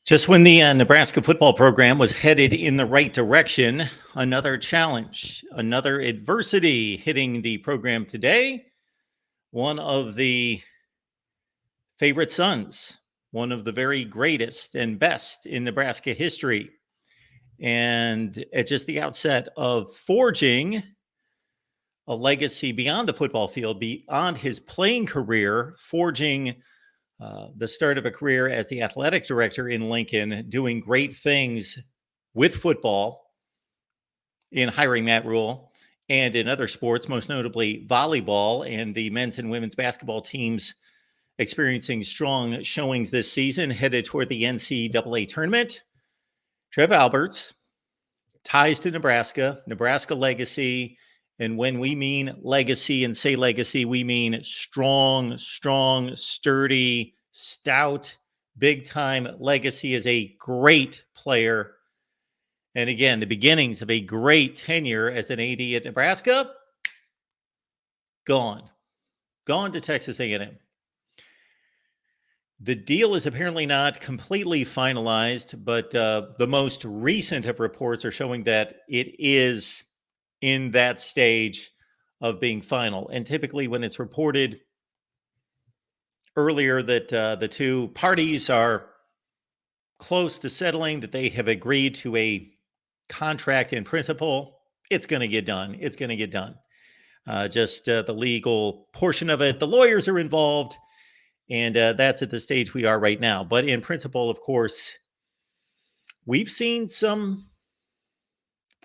Just when the Nebraska football program was headed in the right direction, another challenge, another adversity hitting the program today. One of the favorite sons, one of the very greatest and best in Nebraska history. And at just the outset of forging a legacy beyond the football field, beyond his playing career, forging the start of a career as the athletic director in Lincoln, doing great things with football in hiring Matt Rule and in other sports, most notably volleyball, and the men's and women's basketball teams experiencing strong showings this season, headed toward the NCAA tournament. Trev Alberts, ties to Nebraska, Nebraska legacy. And when we mean legacy and say legacy, we mean strong, sturdy, stout, big time legacy as a great player. And again, the beginnings of a great tenure as an AD at Nebraska, gone to Texas A&M. The deal is apparently not completely finalized, but the most recent of reports are showing that it is in that stage of being final. And typically when it's reported earlier that the two parties are close to settling, that they have agreed to a contract in principle, it's going to get done. It's going to get done. Just the legal portion of it, the lawyers are involved, and that's at the stage we are right now. But in principle, of course, we've seen some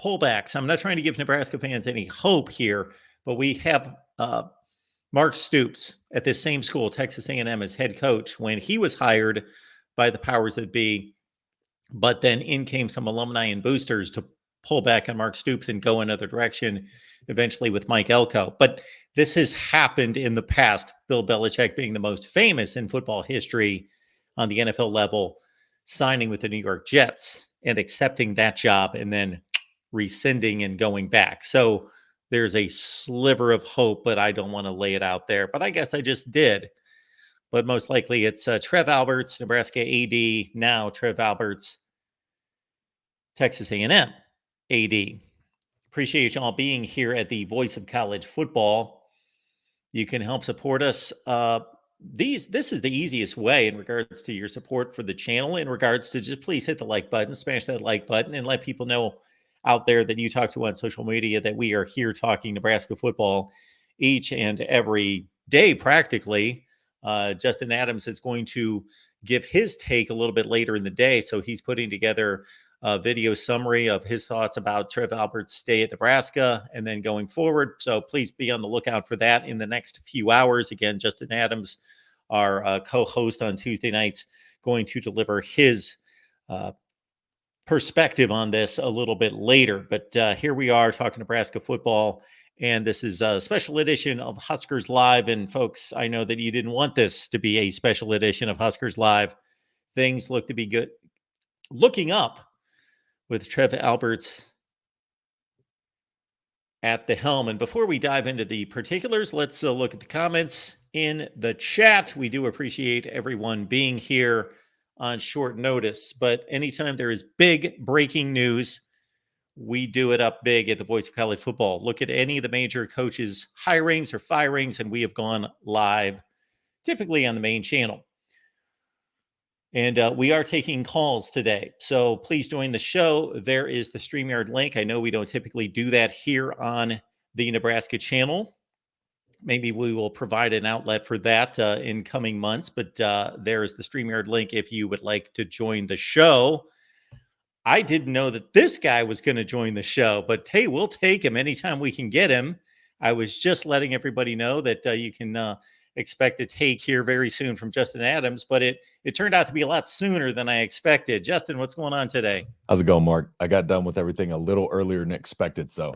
pullbacks. I'm not trying to give Nebraska fans any hope here, but we have Mark Stoops at this same school, Texas A&M, as head coach when he was hired by the powers that be. But then in came some alumni and boosters to pull back on Mark Stoops and go another direction, eventually with Mike Elko. But this has happened in the past, Bill Belichick being the most famous in football history on the NFL level, signing with the New York Jets and accepting that job and then rescinding and going back. So there's a sliver of hope, but I don't want to lay it out there. But I guess I just did. But most likely it's Trev Alberts, Nebraska AD, now Trev Alberts, Texas A&M AD. Appreciate you all being here at the Voice of College Football. You can help support us. This is the easiest way in regards to your support for the channel, in regards to just please hit the like button, smash that like button, and let people know out there that you talk to on social media that we are here talking Nebraska football each and every day practically. Justin Adams is going to give his take a little bit later in the day. So he's putting together a video summary of his thoughts about Trev Alberts' stay at Nebraska and then going forward. So please be on the lookout for that in the next few hours. Again, Justin Adams, our co-host on Tuesday nights, going to deliver his perspective on this a little bit later. But here we are talking Nebraska football. And this is a special edition of Huskers Live. And folks, I know that you didn't want this to be a special edition of Huskers Live. Things look to be good. Looking up with Trev Alberts at the helm. And before we dive into the particulars, let's look at the comments in the chat. We do appreciate everyone being here on short notice. But anytime there is big breaking news, we do it up big at the Voice of College Football. Look at any of the major coaches' hirings or firings, and we have gone live, typically on the main channel. And we are taking calls today. So please join the show. There is the StreamYard link. I know we don't typically do that here on the Nebraska channel. Maybe we will provide an outlet for that in coming months, but there is the StreamYard link if you would like to join the show. I didn't know that this guy was going to join the show, but hey, we'll take him anytime we can get him. I was just letting everybody know that you can expect a take here very soon from Justin Adams, but it turned out to be a lot sooner than I expected. Justin, what's going on today? How's it going, Mark? I got done with everything a little earlier than expected, so.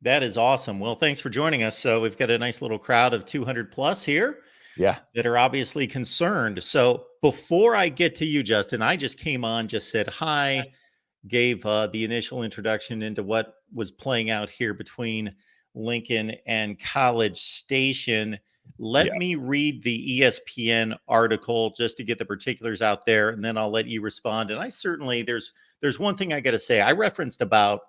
That is awesome. Well, thanks for joining us. So we've got a nice little crowd of 200 plus here. Yeah. That are obviously concerned. So before I get to you, Justin, I just came on, just said hi, gave the initial introduction into what was playing out here between Lincoln and College Station. Let me read the ESPN article just to get the particulars out there, and then I'll let you respond. And I certainly, there's one thing I got to say. I referenced about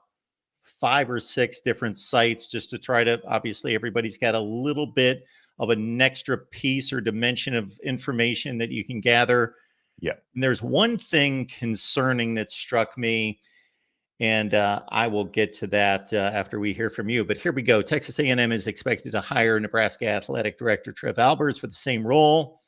5 or 6 different sites just to try to, obviously everybody's got a little bit of an extra piece or dimension of information that you can gather. Yeah. And there's one thing concerning that struck me, and I will get to that after we hear from you. But here we go. Texas A&M is expected to hire Nebraska Athletic Director Trev Alberts for the same role.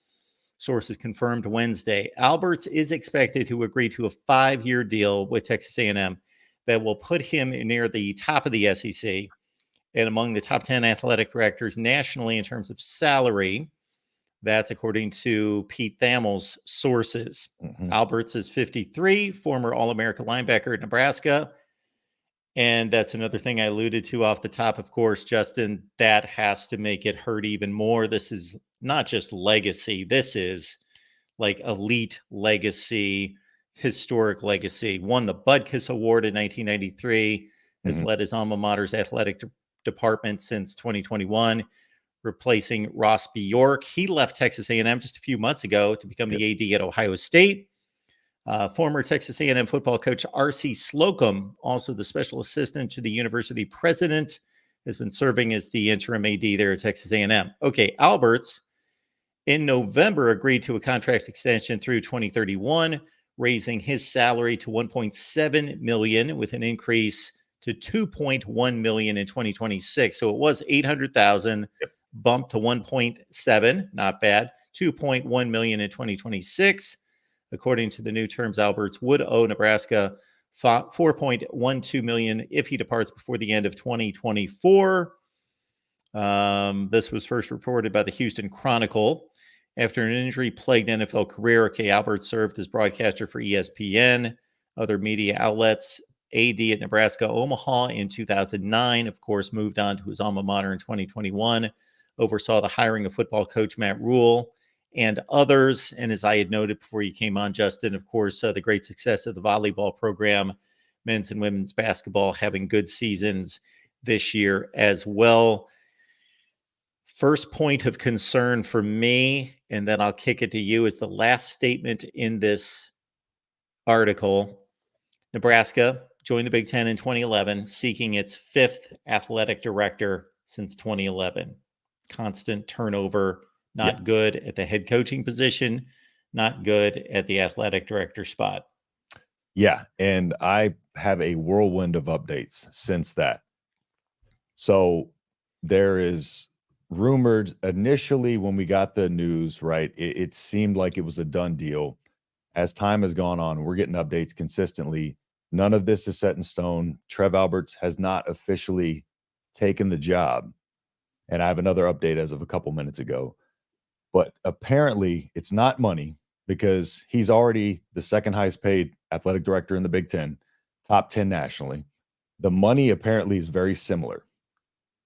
Sources confirmed Wednesday. Alberts is expected to agree to a 5-year deal with Texas A&M that will put him near the top of the SEC and among the top 10 athletic directors nationally in terms of salary. That's according to Pete Thamel's sources. Alberts is 53, former All-America linebacker at Nebraska. And that's another thing I alluded to off the top, of course, Justin. That has to make it hurt even more. This is not just legacy. This is like elite legacy, historic legacy. Won the Butkus Award in 1993, has led his alma mater's athletic department since 2021. Replacing Ross Bjork. He left Texas A&M just a few months ago to become the AD at Ohio State. Former Texas A&M football coach R.C. Slocum, also the special assistant to the university president, has been serving as the interim AD there at Texas A&M. Okay, Alberts in November agreed to a contract extension through 2031, raising his salary to $1.7 million with an increase to $2.1 million in 2026. So it was $800,000. Bumped to 1.7, not bad, 2.1 million in 2026. According to the new terms, Alberts would owe Nebraska 4.12 million if he departs before the end of 2024. This was first reported by the Houston Chronicle. After an injury-plagued NFL career, okay, Alberts served as broadcaster for ESPN, other media outlets, AD at Nebraska Omaha in 2009, of course, moved on to his alma mater in 2021. Oversaw the hiring of football coach Matt Rule and others. And as I had noted before you came on, Justin, of course, the great success of the volleyball program, men's and women's basketball having good seasons this year as well. First point of concern for me, and then I'll kick it to you, is the last statement in this article. Nebraska joined the Big Ten in 2011, seeking its 5th athletic director since 2011. Constant turnover, not good at the head coaching position, not good at the athletic director spot. Yeah, and I have a whirlwind of updates since that. So there is rumored initially when we got the news, right, it seemed like it was a done deal. As time has gone on, we're getting updates consistently. None of this is set in stone. Trev Alberts has not officially taken the job. And I have another update as of a couple minutes ago. But apparently it's not money because he's already the second highest paid athletic director in the Big Ten, top 10 nationally. The money apparently is very similar.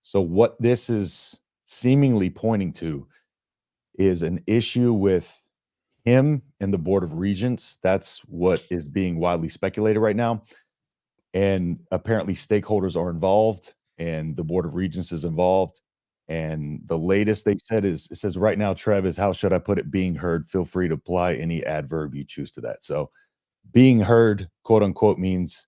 So what this is seemingly pointing to is an issue with him and the Board of Regents. That's what is being widely speculated right now. And apparently stakeholders are involved and the Board of Regents is involved. And the latest they said is, it says right now, Trev is, how should I put it, being heard. Feel free to apply any adverb you choose to that. So being heard, quote unquote, means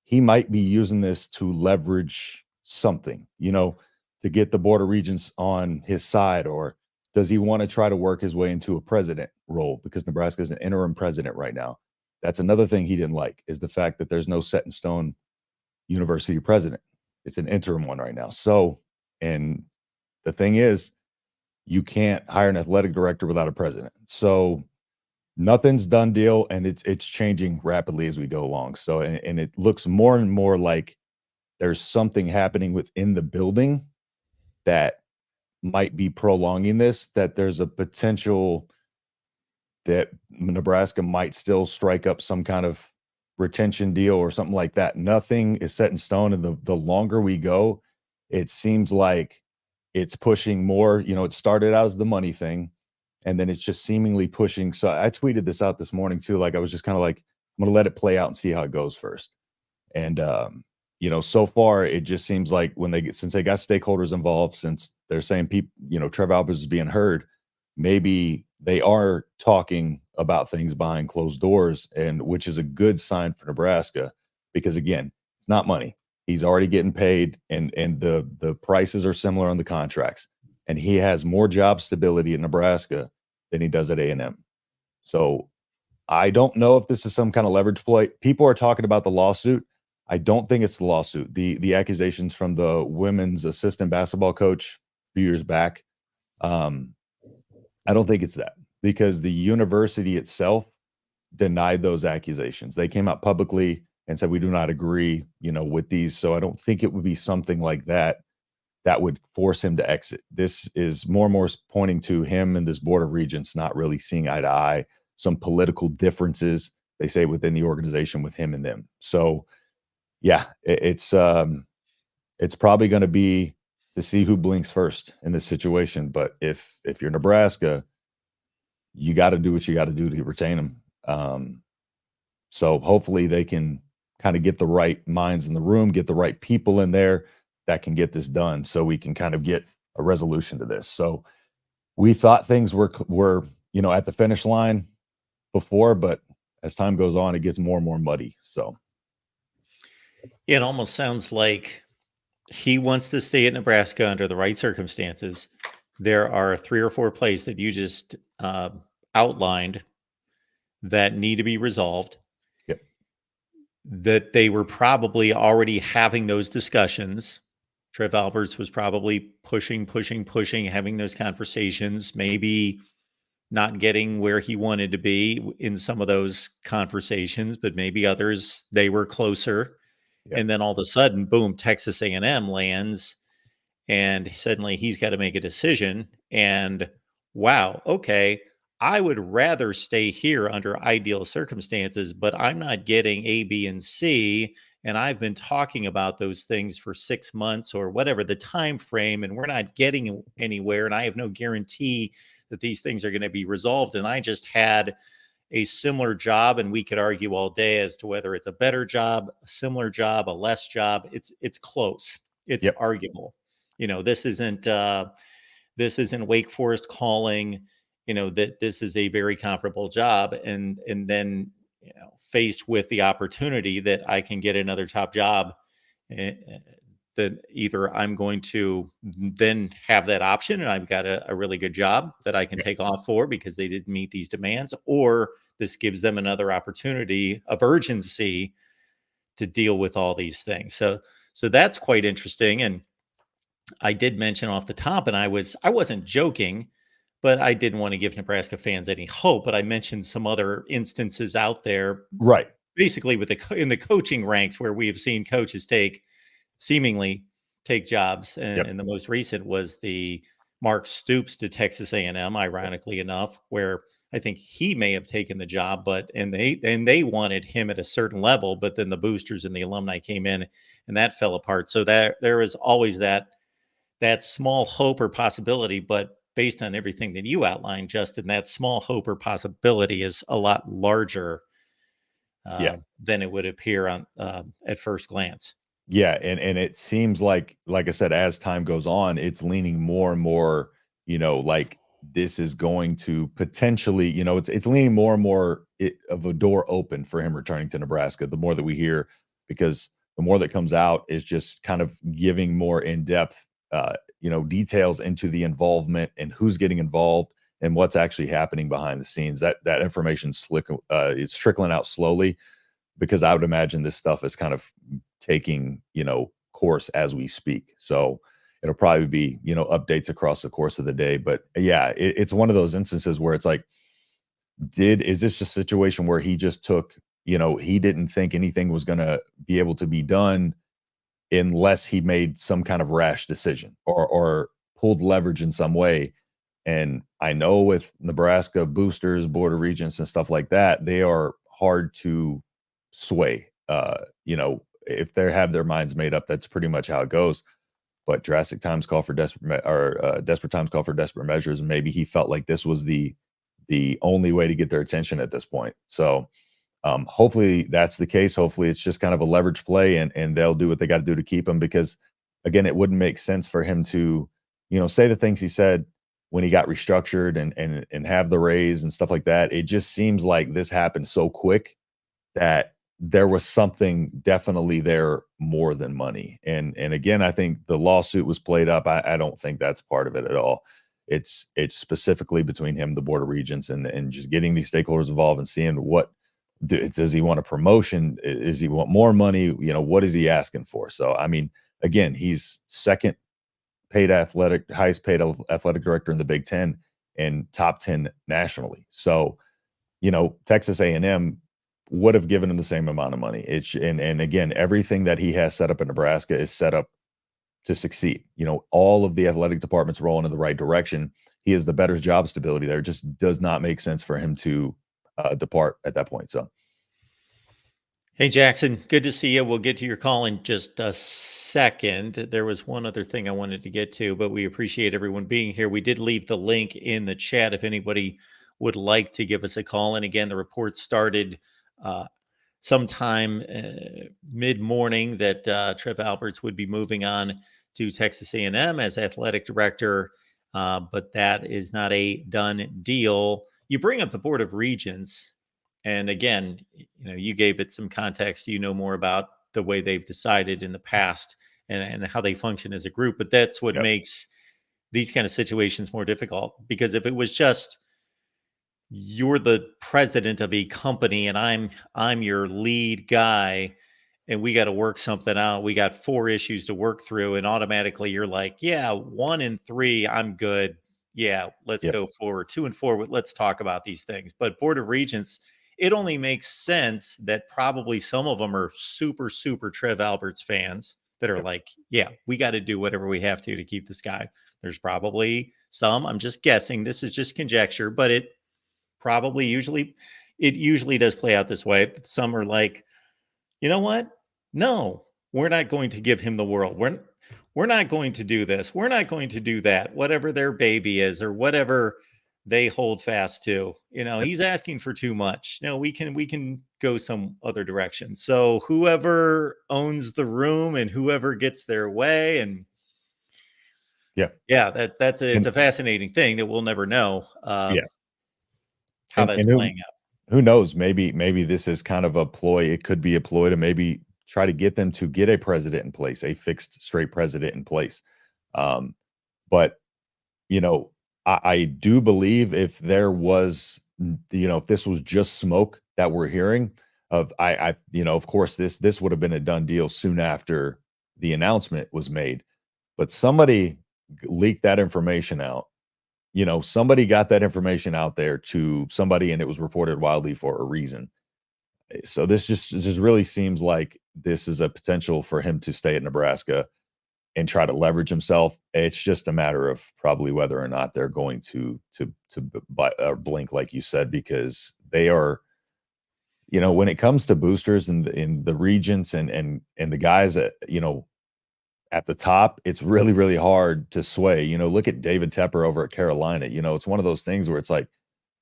he might be using this to leverage something, to get the Board of Regents on his side, or does he want to try to work his way into a president role because Nebraska is an interim president right now? That's another thing he didn't like, is the fact that there's no set in stone university president. It's an interim one right now. So, and the thing is, you can't hire an athletic director without a president. So nothing's done deal, and it's changing rapidly as we go along. So, and it looks more and more like there's something happening within the building that might be prolonging this, that there's a potential that Nebraska might still strike up some kind of retention deal or something like that. Nothing is set in stone. And the longer we go, it seems like it's pushing more. It started out as the money thing, and then it's just seemingly pushing. So I tweeted this out this morning too. Like, I was just kind of like, I'm going to let it play out and see how it goes first. And so far it just seems like since they got stakeholders involved, since they're saying people, Trev Alberts is being heard, maybe they are talking about things behind closed doors, and which is a good sign for Nebraska, because again, it's not money. He's already getting paid, and the prices are similar on the contracts, and he has more job stability in Nebraska than he does at A&M. So I don't know if this is some kind of leverage play. People are talking about the lawsuit. I don't think it's the lawsuit. The accusations from the women's assistant basketball coach a few years back. I don't think it's that, because the university itself denied those accusations. They came out publicly and said, we do not agree, with these. So I don't think it would be something like that would force him to exit. This is more and more pointing to him and this board of regents not really seeing eye to eye, some political differences, they say, within the organization with him and them. So yeah, it's probably going to be to see who blinks first in this situation. But if you're Nebraska, you got to do what you got to do to retain him. So hopefully they can kind of get the right minds in the room, get the right people in there that can get this done, so we can kind of get a resolution to this. So we thought things were at the finish line before, but as time goes on, it gets more and more muddy. So it almost sounds like he wants to stay at Nebraska under the right circumstances. There are 3 or 4 plays that you just outlined that need to be resolved. Yep. That they were probably already having those discussions. Trev Alberts was probably pushing, having those conversations, maybe not getting where he wanted to be in some of those conversations, but maybe others, they were closer. Yep. And then all of a sudden, boom, Texas A&M lands, and suddenly he's got to make a decision. And wow, okay, I would rather stay here under ideal circumstances, but I'm not getting A, B, and C. And I've been talking about those things for 6 months or whatever the time frame, and we're not getting anywhere. And I have no guarantee that these things are going to be resolved. And I just had a similar job, and we could argue all day as to whether it's a better job, a similar job, a less job. It's close. It's arguable. This isn't Wake Forest calling, that this is a very comparable job, and then faced with the opportunity that I can get another top job, that either I'm going to then have that option and I've got a really good job that I can take off for because they didn't meet these demands, or this gives them another opportunity of urgency to deal with all these things. So that's quite interesting. And I did mention off the top, and I wasn't joking, but I didn't want to give Nebraska fans any hope. But I mentioned some other instances out there, right? Basically, in the coaching ranks, where we have seen coaches seemingly take jobs, and the most recent was the Mark Stoops to Texas A&M. Ironically enough, where I think he may have taken the job, and they wanted him at a certain level, but then the boosters and the alumni came in, and that fell apart. So there is always that small hope or possibility, but based on everything that you outlined, Justin, that small hope or possibility is a lot larger than it would appear on at first glance. Yeah, and it seems like I said, as time goes on, it's leaning more and more, like this is going to potentially, it's leaning more and more of a door open for him returning to Nebraska. The more that we hear, because the more that comes out is just kind of giving more in-depth, details into the involvement and who's getting involved and what's actually happening behind the scenes. That information's it's trickling out slowly, because I would imagine this stuff is kind of taking, course as we speak. So it'll probably be, updates across the course of the day. But yeah, it's one of those instances where it's like, is this just a situation where he just took, he didn't think anything was going to be able to be done unless he made some kind of rash decision or pulled leverage in some way. And I know with Nebraska boosters, board of regents and stuff like that, they are hard to sway. If they have their minds made up, that's pretty much how it goes. But drastic times call for desperate times call for desperate measures. And maybe he felt like this was the only way to get their attention at this point. So Hopefully that's the case. Hopefully it's just kind of a leverage play, and they'll do what they got to do to keep him, because again, it wouldn't make sense for him to, say the things he said when he got restructured and have the raise and stuff like that. It just seems like this happened so quick that there was something definitely there more than money. And again, I think the lawsuit was played up. I don't think that's part of it at all. It's specifically between him, the Board of Regents, and just getting these stakeholders involved and seeing what does he want a promotion? Is he want more money? What is he asking for? So, I mean, again, he's highest paid athletic director in the Big Ten and top 10 nationally. So, Texas A&M would have given him the same amount of money. And again, everything that he has set up in Nebraska is set up to succeed. All of the athletic departments rolling in the right direction. He has the better job stability there. It just does not make sense for him to depart at that point. So, Hey, Jackson, good to see you. We'll get to your call in just a second. There was one other thing I wanted to get to, but we appreciate everyone being here. We did leave the link in the chat if anybody would like to give us a call. And again, the report started sometime mid-morning that Trev Alberts would be moving on to Texas A&M as athletic director, but that is not a done deal. You bring up the Board of Regents, and again, you gave it some context. You know more about the way they've decided in the past and how they function as a group, but that's what makes these kind of situations more difficult. Because if it was just you're the president of a company and I'm your lead guy and we got to work something out, we got 4 issues to work through, and automatically you're like, yeah, 1 and 3 I'm good, yeah, let's go forward. 2 and 4, let's talk about these things. But Board of Regents, it only makes sense that probably some of them are super Trev Alberts fans that are like, yeah, we got to do whatever we have to keep this guy. There's probably some, I'm just guessing, this is just conjecture, but it usually does play out this way. Some are like, you know what? No, we're not going to give him the world. We're not going to do this. We're not going to do that. Whatever their baby is or whatever they hold fast to. He's asking for too much. No, we can go some other direction. So whoever owns the room and whoever gets their way, and it's a fascinating thing that we'll never know. How that's playing out. Who knows? Maybe this is kind of a ploy. It could be a ploy to maybe try to get them to get a president in place, a fixed straight president in place. But I do believe if there was, if this was just smoke that we're hearing of, of course this would have been a done deal soon after the announcement was made. But somebody leaked that information out. Somebody got that information out there to somebody, and it was reported wildly for a reason. So this just really seems like this is a potential for him to stay at Nebraska and try to leverage himself. It's just a matter of probably whether or not they're going to blink, like you said, because they are, when it comes to boosters and in the regents and the guys that, at the top, it's really, really hard to sway. Look at David Tepper over at Carolina. It's one of those things where it's like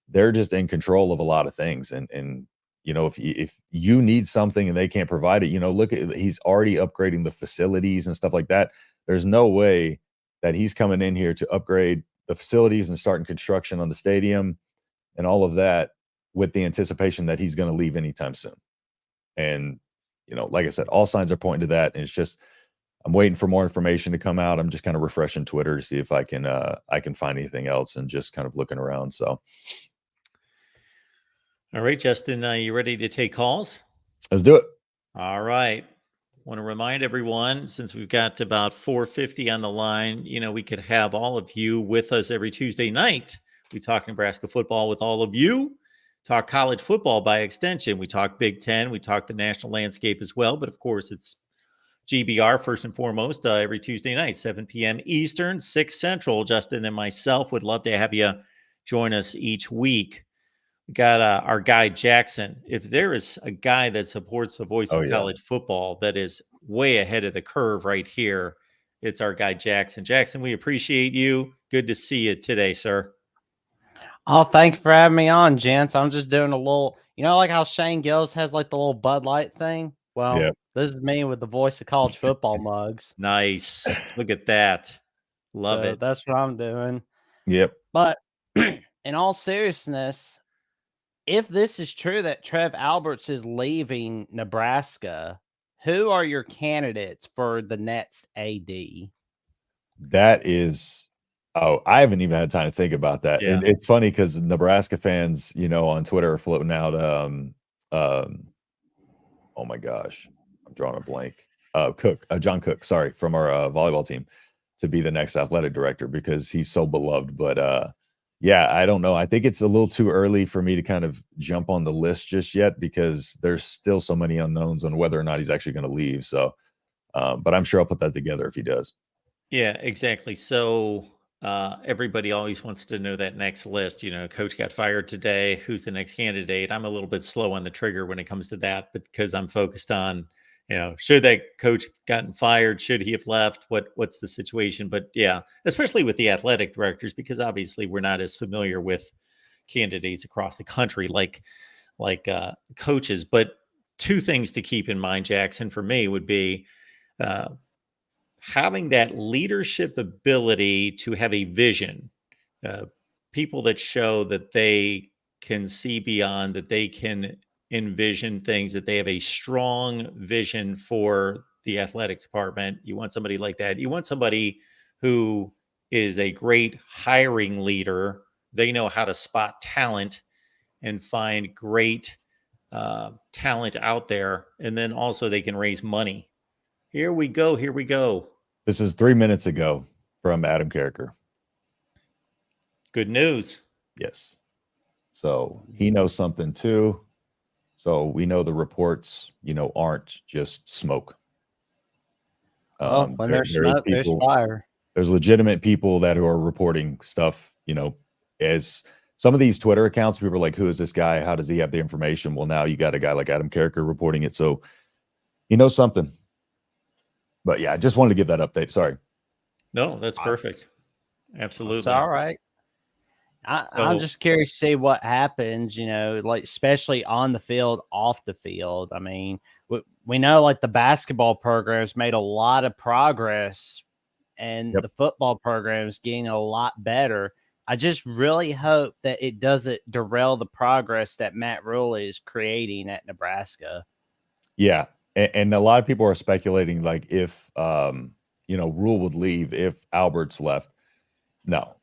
they're just in control of a lot of things. And if you need something and they can't provide it, look at, he's already upgrading the facilities and stuff like that. There's no way that he's coming in here to upgrade the facilities and starting construction on the stadium and all of that with the anticipation that he's going to leave anytime soon. And, like I said, all signs are pointing to that. And it's just, I'm waiting for more information to come out. I'm just kind of refreshing Twitter to see if I can find anything else, and just kind of looking around. So, all right, Justin, you ready to take calls? Let's do it. All right. Want to remind everyone, since we've got about 450 on the line, we could have all of you with us every Tuesday night. We talk Nebraska football with all of you, talk college football by extension. We talk Big Ten. We talk the national landscape as well. But of course, it's GBR first and foremost every Tuesday night, 7 p.m. Eastern, 6 Central. Justin and myself would love to have you join us each week. We got our guy Jackson. If there is a guy that supports the voice of college football that is way ahead of the curve right here, it's our guy Jackson. Jackson, we appreciate you. Good to see you today, sir. Oh, thanks for having me on, gents. I'm just doing a little, like how Shane Gillis has like the little Bud Light thing. Well, Yeah. this is me with the voice of college football mugs. Nice. Look at that. Love So it. that's what I'm doing. Yep. But in all seriousness, if this is true that Trev Alberts is leaving Nebraska, who are your candidates for the next AD? That is, oh, I haven't even had time to think about that. Yeah. And it's funny because Nebraska fans, on Twitter are floating out, oh my gosh, I'm drawing a blank. John Cook, sorry, from our volleyball team to be the next athletic director because he's so beloved. But yeah, I don't know. I think it's a little too early for me to kind of jump on the list just yet because there's still so many unknowns on whether or not he's actually going to leave. So, but I'm sure I'll put that together if he does. Yeah, exactly. So everybody always wants to know that next list. Coach got fired today. Who's the next candidate? I'm a little bit slow on the trigger when it comes to that, but because I'm focused on, should that coach have gotten fired? Should he have left? What's the situation? But yeah, especially with the athletic directors, because obviously we're not as familiar with candidates across the country like coaches. But two things to keep in mind, Jackson, for me would be. Uh, Having that leadership ability to have a vision, uh, people that show that they can see beyond, that they can envision things, that they have a strong vision for the athletic department. You want somebody like that. You want somebody who is a great hiring leader. They know how to spot talent and find great talent out there. And then also they can raise money. Here we go. Here we go. This is 3 minutes ago from Adam Carricker. Good news. Yes. So he knows something too. So we know the reports, aren't just smoke. Well, when there's There is smoke, there's people, fire. there's legitimate people that are reporting stuff, as some of these Twitter accounts, people are like, who is this guy? How does he have the information? Well, now you got a guy like Adam Carricker reporting it. So he knows something. But yeah, I just wanted to give that update. Sorry. No, that's perfect. It's Absolutely. all right. I'm just curious to see what happens, like especially on the field, off the field. I mean, we know like the basketball programs made a lot of progress and the football program is getting a lot better. I just really hope that it doesn't derail the progress that Matt Rule is creating at Nebraska. Yeah. And a lot of people are speculating like if Rule would leave if Alberts left. No,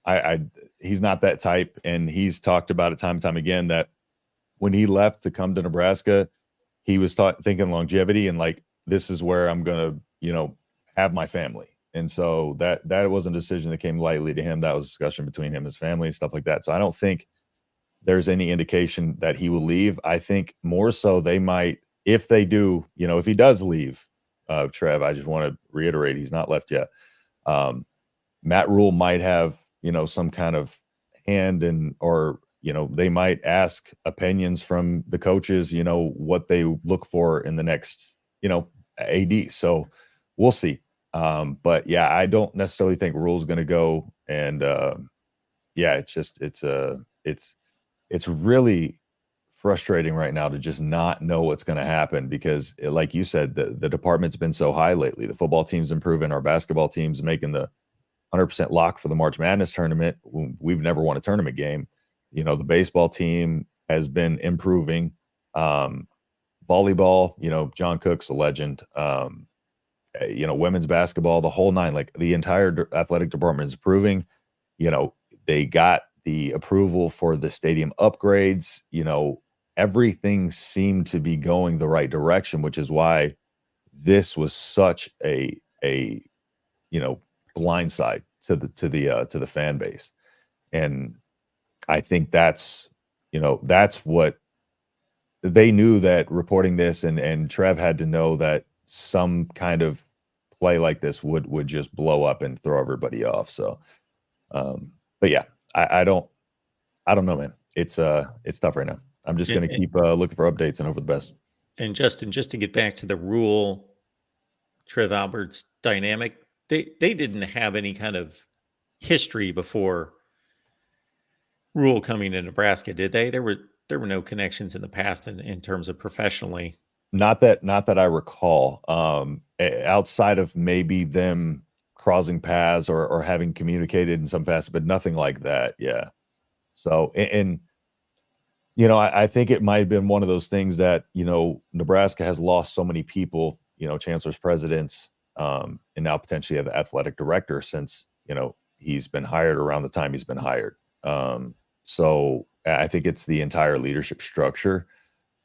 he's not that type. And he's talked about it time and time again that when he left to come to Nebraska, he was thinking longevity and like, this is where I'm going to, have my family. And so that wasn't a decision that came lightly to him. That was a discussion between him and his family and stuff like that. So I don't think there's any indication that he will leave. I think more so they might, if they do, if he does leave, Trev, I just want to reiterate, he's not left yet. Matt Rule might have, some kind of hand in, or, they might ask opinions from the coaches, what they look for in the next, AD. So we'll see. But yeah, I don't necessarily think Rule's going to go. And yeah, it's really frustrating right now to just not know what's going to happen because, like you said, the department's been so high lately. The football team's improving. Our basketball team's making the 100% lock for the March Madness tournament. We've never won a tournament game. The baseball team has been improving. Volleyball, John Cook's a legend. Women's basketball, the whole nine, like the entire athletic department is improving. They got the approval for the stadium upgrades. Everything seemed to be going the right direction, which is why this was such a blindside to the fan base. And I think that's what they knew, that reporting this, and Trev had to know that some kind of play like this would just blow up and throw everybody off. So but yeah, I don't know, man. It's tough right now. I'm just going to keep looking for updates and hope for the best. And Justin, just to get back to the Rule Trev Alberts dynamic, they didn't have any kind of history before rule coming to Nebraska, did they? There were no connections in the past in terms of professionally. Not that I recall. Outside of maybe them crossing paths or having communicated in some facet, but nothing like that. Yeah. So, and you know, I think it might have been one of those things that, you know, Nebraska has lost so many people, you know, chancellors, presidents, and now potentially the athletic director since, you know, he's been hired around the time he's been hired. So I think it's the entire leadership structure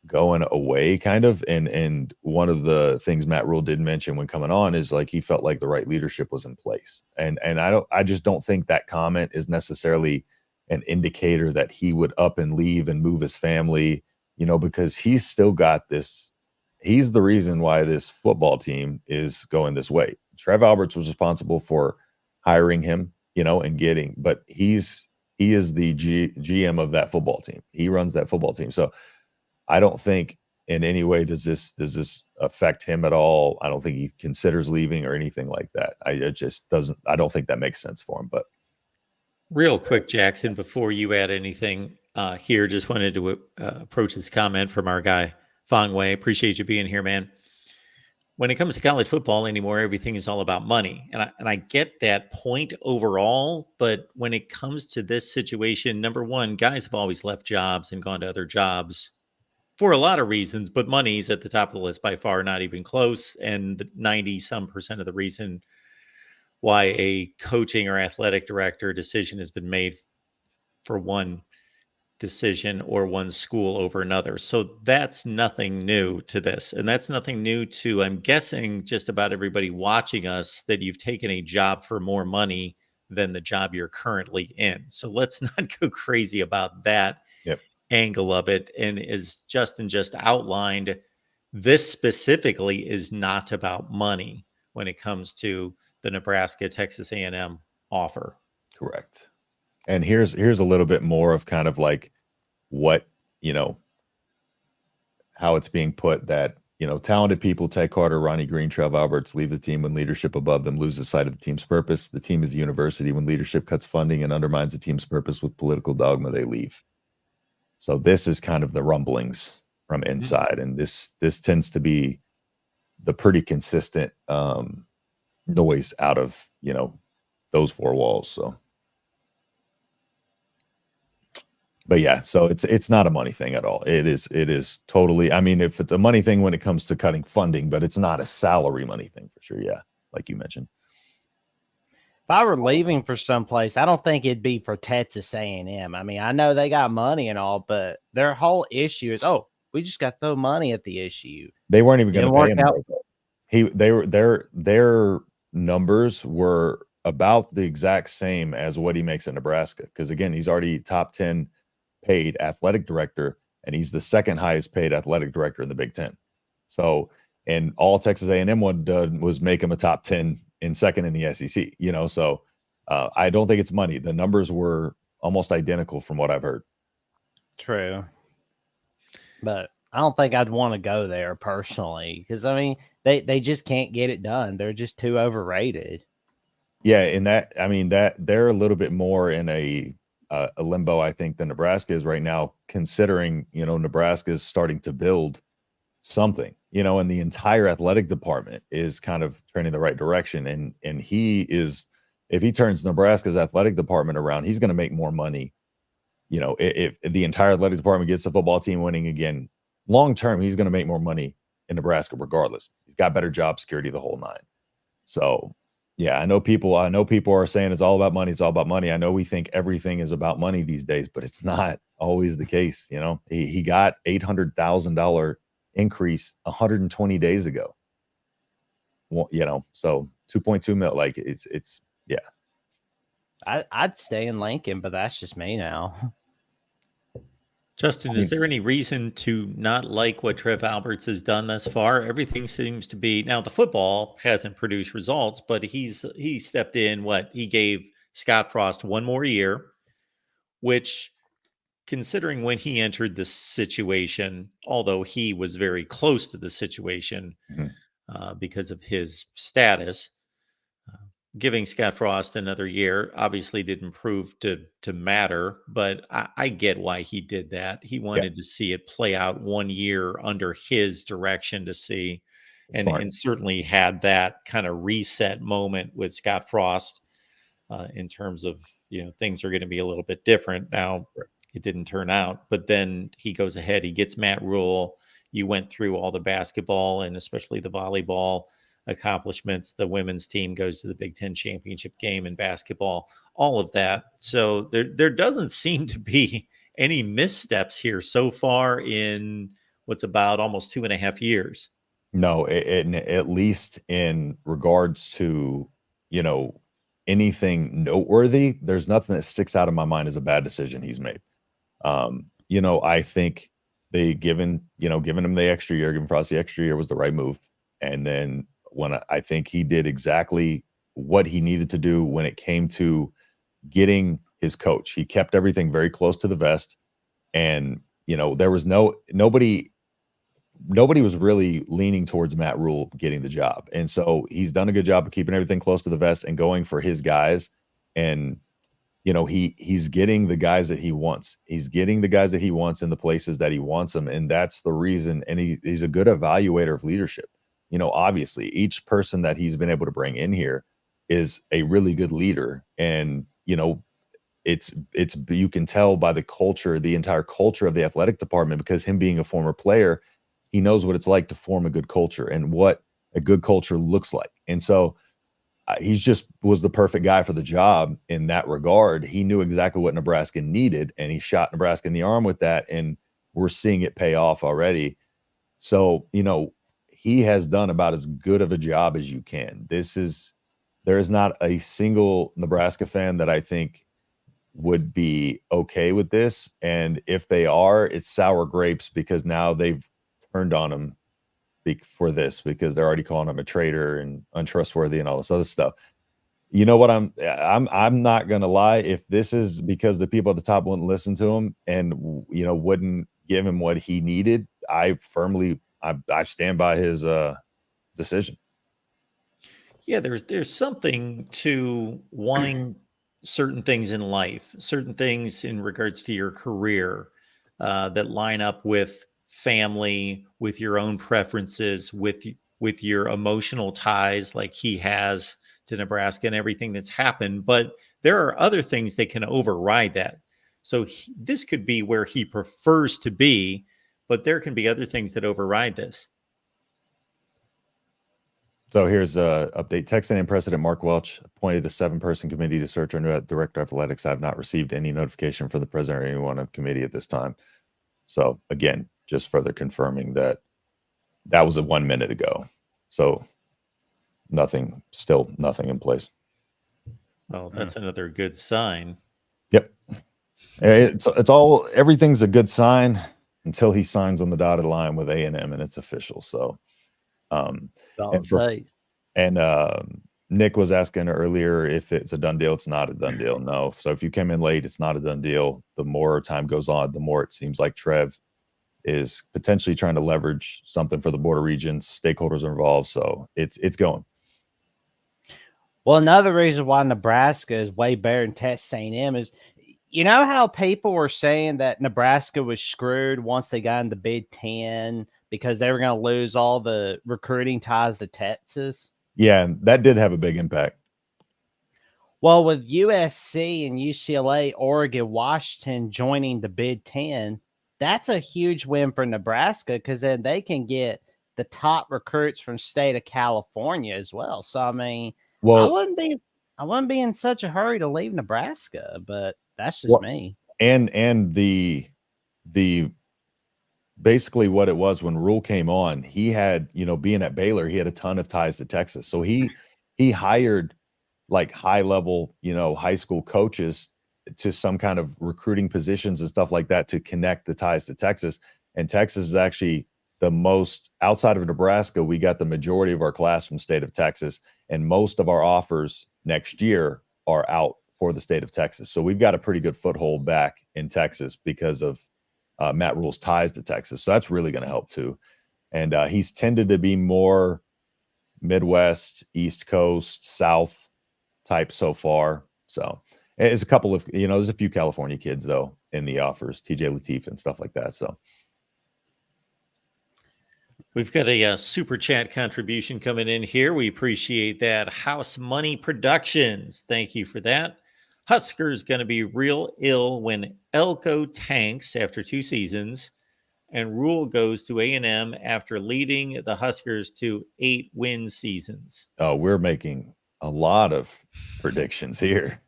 going away kind of. And one of the things Matt Rule did mention when coming on is like he felt like the right leadership was in place. And I just don't think that comment is necessarily an indicator that he would up and leave and move his family, you know, because he's still got this. He's the reason why this football team is going this way. Trev Alberts was responsible for hiring him, you know, and but he is the GM of that football team. He runs that football team. So I don't think in any way does this affect him at all. I don't think he considers leaving or anything like that. I don't think that makes sense for him. But real quick, Jackson, before you add anything here, just wanted to approach this comment from our guy Fong Wei. Appreciate you being here, man. When it comes to college football anymore, everything is all about money. And I get that point overall, but when it comes to this situation, number one, guys have always left jobs and gone to other jobs for a lot of reasons, but money's at the top of the list by far, not even close. And 90% of the reason why a coaching or athletic director decision has been made for one decision or one school over another. So that's nothing new to this. And that's nothing new to, I'm guessing, just about everybody watching us, that you've taken a job for more money than the job you're currently in. So let's not go crazy about that angle of it. And as Justin just outlined, this specifically is not about money when it comes to the Nebraska Texas A&M offer. Correct. And here's a little bit more of kind of like what, you know, how it's being put that, you know, talented people, Ted Carter, Ronnie Green, Trev Alberts, leave the team when leadership above them loses sight of the team's purpose. The team is a university. When leadership cuts funding and undermines the team's purpose with political dogma, they leave. So this is kind of the rumblings from inside. And this tends to be the pretty consistent noise out of, you know, those four walls. So, but yeah, so it's not a money thing at all. It is totally, I mean, if it's a money thing when it comes to cutting funding, but it's not a salary money thing for sure. Yeah. Like you mentioned. If I were leaving for someplace, I don't think it'd be for Texas A&M. I mean, I know they got money and all, but their whole issue is, oh, we just got to throw money at the issue. They weren't even going to pay him. Their numbers were about the exact same as what he makes in Nebraska. Because again, he's already top 10 paid athletic director, and he's the second highest paid athletic director in the Big Ten. So, and all Texas A&M did was make him a top 10 in second in the SEC, you know, so I don't think it's money. The numbers were almost identical from what I've heard. True. But I don't think I'd want to go there personally because, I mean, they just can't get it done. They're just too overrated. Yeah, and that, I mean, that they're a little bit more in a limbo, I think, than Nebraska is right now, considering, you know, Nebraska is starting to build something, you know, and the entire athletic department is kind of trending the right direction. And he is, if he turns Nebraska's athletic department around, he's going to make more money. You know, if the entire athletic department gets the football team winning again, long term, he's going to make more money in Nebraska regardless. He's got better job security, the whole nine. So yeah, I know people are saying it's all about money. It's all about money. I know we think everything is about money these days, but it's not always the case. You know, he got $800,000 increase 120 days ago. Well, you know, so 2.2 mil, like it's yeah. I'd stay in Lincoln, but that's just me now. Justin, is there any reason to not like what Trev Alberts has done thus far? Everything seems to be, now the football hasn't produced results, but he stepped in, he gave Scott Frost one more year, which, considering when he entered the situation, although he was very close to the situation because of his status, giving Scott Frost another year obviously didn't prove to matter, but I get why he did that. He wanted to see it play out 1 year under his direction to see, Smart. and certainly had that kind of reset moment with Scott Frost in terms of, things are going to be a little bit different. Now, it didn't turn out, but then he goes ahead, he gets Matt Rule. You went through all the basketball and especially the volleyball accomplishments. The women's team goes to the Big Ten championship game in basketball, all of that. So there doesn't seem to be any missteps here so far in what's about almost 2.5 years. No, at least in regards to, anything noteworthy, there's nothing that sticks out in my mind as a bad decision he's made. I think they giving him the extra year, giving Frost the extra year was the right move. And then when I think he did exactly what he needed to do when it came to getting his coach. He kept everything very close to the vest. And, there was nobody was really leaning towards Matt Rule getting the job. And so he's done a good job of keeping everything close to the vest and going for his guys. And, he's getting the guys that he wants. He's getting the guys that he wants in the places that he wants them. And that's the reason. And he's a good evaluator of leadership. Obviously each person that he's been able to bring in here is a really good leader. And, it's you can tell by the culture, the entire culture of the athletic department, because him being a former player, he knows what it's like to form a good culture and what a good culture looks like. And so he's just was the perfect guy for the job in that regard. He knew exactly what Nebraska needed, and he shot Nebraska in the arm with that. And we're seeing it pay off already. So, he has done about as good of a job as you can. There is not a single Nebraska fan that I think would be okay with this. And if they are, it's sour grapes, because now they've turned on him for this, because they're already calling him a traitor and untrustworthy and all this other stuff. You know what? I'm not going to lie. If this is because the people at the top wouldn't listen to him and, wouldn't give him what he needed, I stand by his decision. Yeah, there's something to wanting certain things in life, certain things in regards to your career that line up with family, with your own preferences, with your emotional ties, like he has to Nebraska and everything that's happened. But there are other things that can override that. So this could be where he prefers to be, but there can be other things that override this. So here's a update. Texas A&M President Mark Welch appointed a 7-person committee to search under Director of Athletics. I have not received any notification from the president or anyone on the committee at this time. So again, just further confirming that was 1 minute ago. So still nothing in place. Well, that's another good sign. Yep. Everything's a good sign until he signs on the dotted line with A&M and it's official. So, Nick was asking earlier if it's a done deal. It's not a done deal. No. So if you came in late, it's not a done deal. The more time goes on, the more it seems like Trev is potentially trying to leverage something for the border regions. Stakeholders are involved. So it's going. Well, another reason why Nebraska is way better than Texas A&M is, how people were saying that Nebraska was screwed once they got in the Big Ten because they were going to lose all the recruiting ties to Texas? Yeah, and that did have a big impact. Well, with USC and UCLA, Oregon, Washington joining the Big Ten, that's a huge win for Nebraska, because then they can get the top recruits from state of California as well. So, I mean, I wouldn't be in such a hurry to leave Nebraska, but that's just me. And the basically what it was when Rule came on, he had, being at Baylor, he had a ton of ties to Texas. So he hired like high level, high school coaches to some kind of recruiting positions and stuff like that to connect the ties to Texas. And Texas is actually the most, outside of Nebraska, we got the majority of our class from state of Texas, and most of our offers next year are out for the state of Texas. So we've got a pretty good foothold back in Texas because of Matt Rule's ties to Texas. So that's really going to help too. And he's tended to be more Midwest, East Coast, South type so far. So it's a couple of, there's a few California kids though in the offers, TJ Latif and stuff like that. So we've got a super chat contribution coming in here. We appreciate that. House Money Productions. Thank you for that. Huskers going to be real ill when Elko tanks after 2 seasons and Rule goes to A&M after leading the Huskers to 8-win seasons. we're making a lot of predictions here.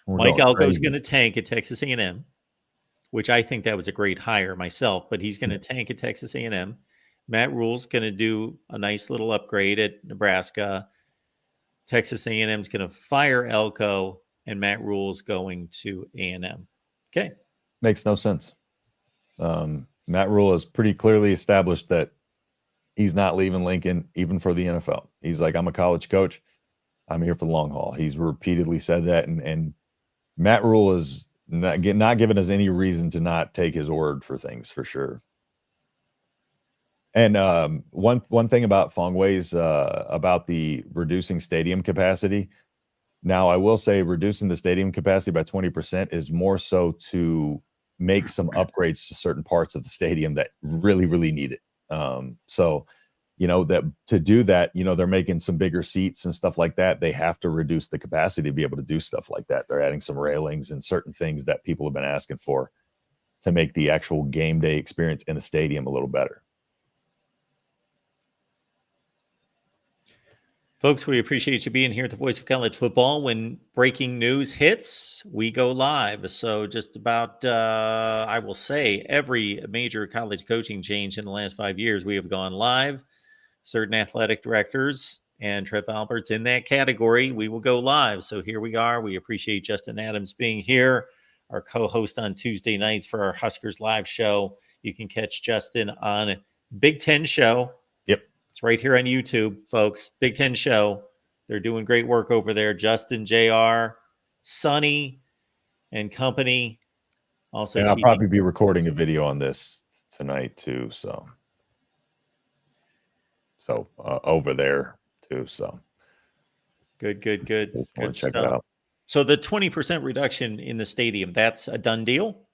Mike Elko's going to tank at Texas A&M, which I think that was a great hire myself, but he's going to tank at Texas A&M. Matt Rule's going to do a nice little upgrade at Nebraska. Texas A&M's going to fire Elko, and Matt Rule's going to A&M. Okay. Makes no sense. Matt Rule has pretty clearly established that he's not leaving Lincoln even for the NFL. He's like, I'm a college coach. I'm here for the long haul. He's repeatedly said that, and Matt Rule is not giving us any reason to not take his word for things, for sure. And one thing about Fongwei's about the reducing stadium capacity. Now, I will say reducing the stadium capacity by 20% is more so to make some upgrades to certain parts of the stadium that really, really need it. So, that to do that, they're making some bigger seats and stuff like that. They have to reduce the capacity to be able to do stuff like that. They're adding some railings and certain things that people have been asking for to make the actual game day experience in the stadium a little better. Folks, we appreciate you being here at the Voice of College Football. When breaking news hits, we go live. So just about, I will say, every major college coaching change in the last 5 years, we have gone live. Certain athletic directors and Trev Alberts in that category, we will go live. So here we are. We appreciate Justin Adams being here, our co-host on Tuesday nights for our Huskers live show. You can catch Justin on Big Ten Show. Yep. It's right here on YouTube, folks. Big Ten Show. They're doing great work over there. Justin, JR, Sonny, and company. Also, and I'll probably be recording a video on this tonight too. So over there too. So good check stuff. it out. So the 20% reduction in the stadium, that's a done deal?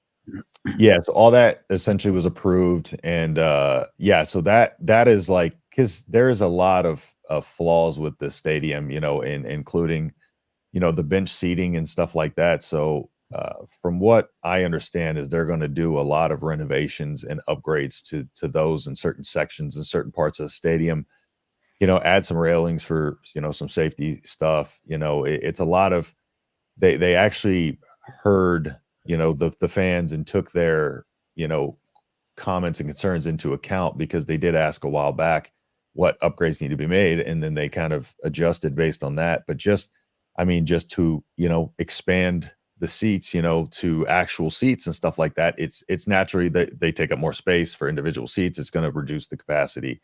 Yeah, so all that essentially was approved. And so that is like, because there's a lot of flaws with the stadium, including, the bench seating and stuff like that. So from what I understand is they're going to do a lot of renovations and upgrades to those in certain sections and certain parts of the stadium, add some railings for, some safety stuff. It's a lot of, they actually heard, the fans and took their, comments and concerns into account, because they did ask a while back what upgrades need to be made. And then they kind of adjusted based on that. But just to, expand the seats, to actual seats and stuff like that, it's naturally that they take up more space for individual seats. It's going to reduce the capacity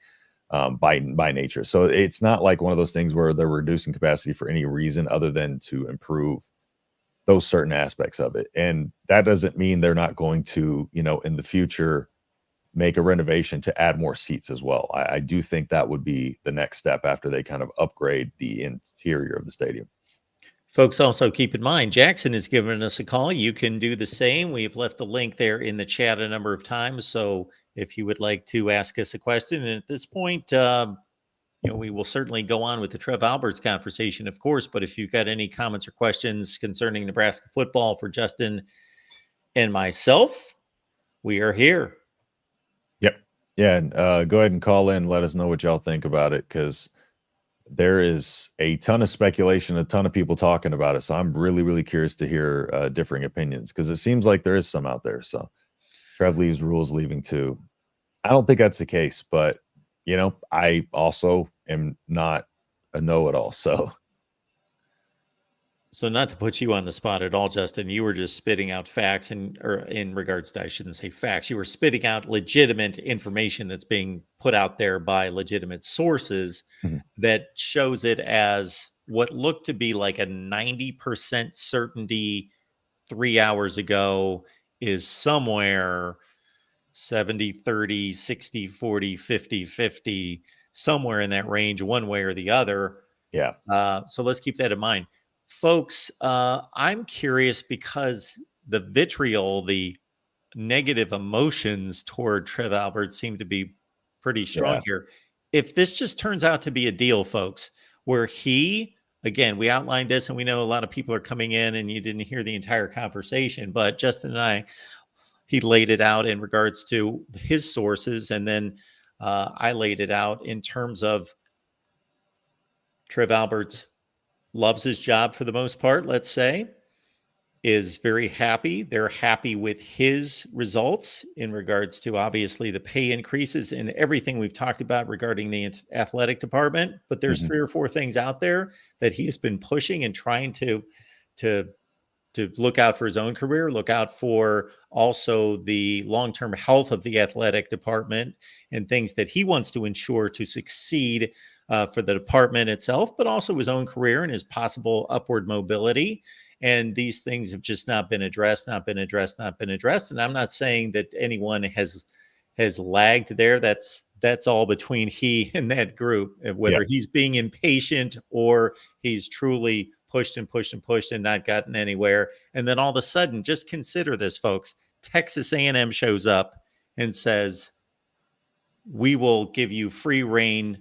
by nature. So it's not like one of those things where they're reducing capacity for any reason other than to improve those certain aspects of it. And that doesn't mean they're not going to, in the future, make a renovation to add more seats as well. I do think that would be the next step after they kind of upgrade the interior of the stadium. Folks, also keep in mind, Jackson has given us a call. You can do the same. We've left the link there in the chat a number of times. So if you would like to ask us a question, and at this point, we will certainly go on with the Trev Alberts conversation, of course. But if you've got any comments or questions concerning Nebraska football for Justin and myself, we are here. Yep. Yeah. And go ahead and call in. Let us know what y'all think about it, because there is a ton of speculation, a ton of people talking about it. So I'm really, really curious to hear differing opinions, because it seems like there is some out there. So Trev leaves, Rule's leaving too. I don't think that's the case, but I also am not a know-it-all. So not to put you on the spot at all, Justin, you were just spitting out facts, or in regards to, I shouldn't say facts, you were spitting out legitimate information that's being put out there by legitimate sources that shows it as what looked to be like a 90% certainty 3 hours ago is somewhere 70-30, 60-40, 50-50, somewhere in that range, one way or the other. Yeah. So let's keep that in mind. Folks, I'm curious because the vitriol, the negative emotions toward Trev Alberts seem to be pretty strong Yeah. here. If this just turns out to be a deal, folks, where again, we outlined this and we know a lot of people are coming in and you didn't hear the entire conversation, but Justin and I, he laid it out in regards to his sources. And then I laid it out in terms of Trev Alberts loves his job for the most part, let's say, is very happy. They're happy with his results in regards to obviously the pay increases and everything we've talked about regarding the athletic department. But there's 3 or 4 things out there that he has been pushing and trying to look out for his own career, look out for also the long-term health of the athletic department and things that he wants to ensure to succeed for the department itself, but also his own career and his possible upward mobility. And these things have just not been addressed. And I'm not saying that anyone has lagged there. That's all between he and that group, whether he's being impatient or he's truly pushed and not gotten anywhere. And then all of a sudden, just consider this, folks. Texas A&M shows up and says, we will give you free reign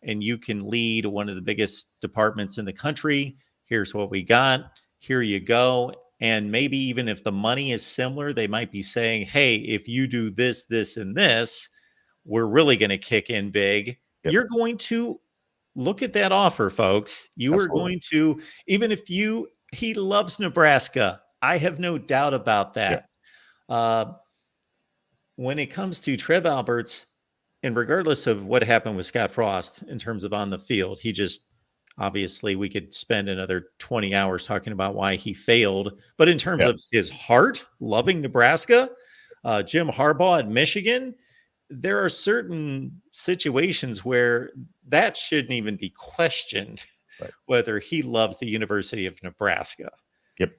and you can lead one of the biggest departments in the country. Here's what we got. Here you go. And maybe even if the money is similar, they might be saying, hey, if you do this, this, and this, we're really going to kick in big. Yep. You're going to look at that offer, folks. You are going to, even if he loves Nebraska. I have no doubt about that. When it comes to Trev Alberts, and regardless of what happened with Scott Frost in terms of on the field, he just, obviously we could spend another 20 hours talking about why he failed. But in terms of his heart, loving Nebraska, Jim Harbaugh at Michigan, there are certain situations where that shouldn't even be questioned, whether he loves the University of Nebraska. Yep.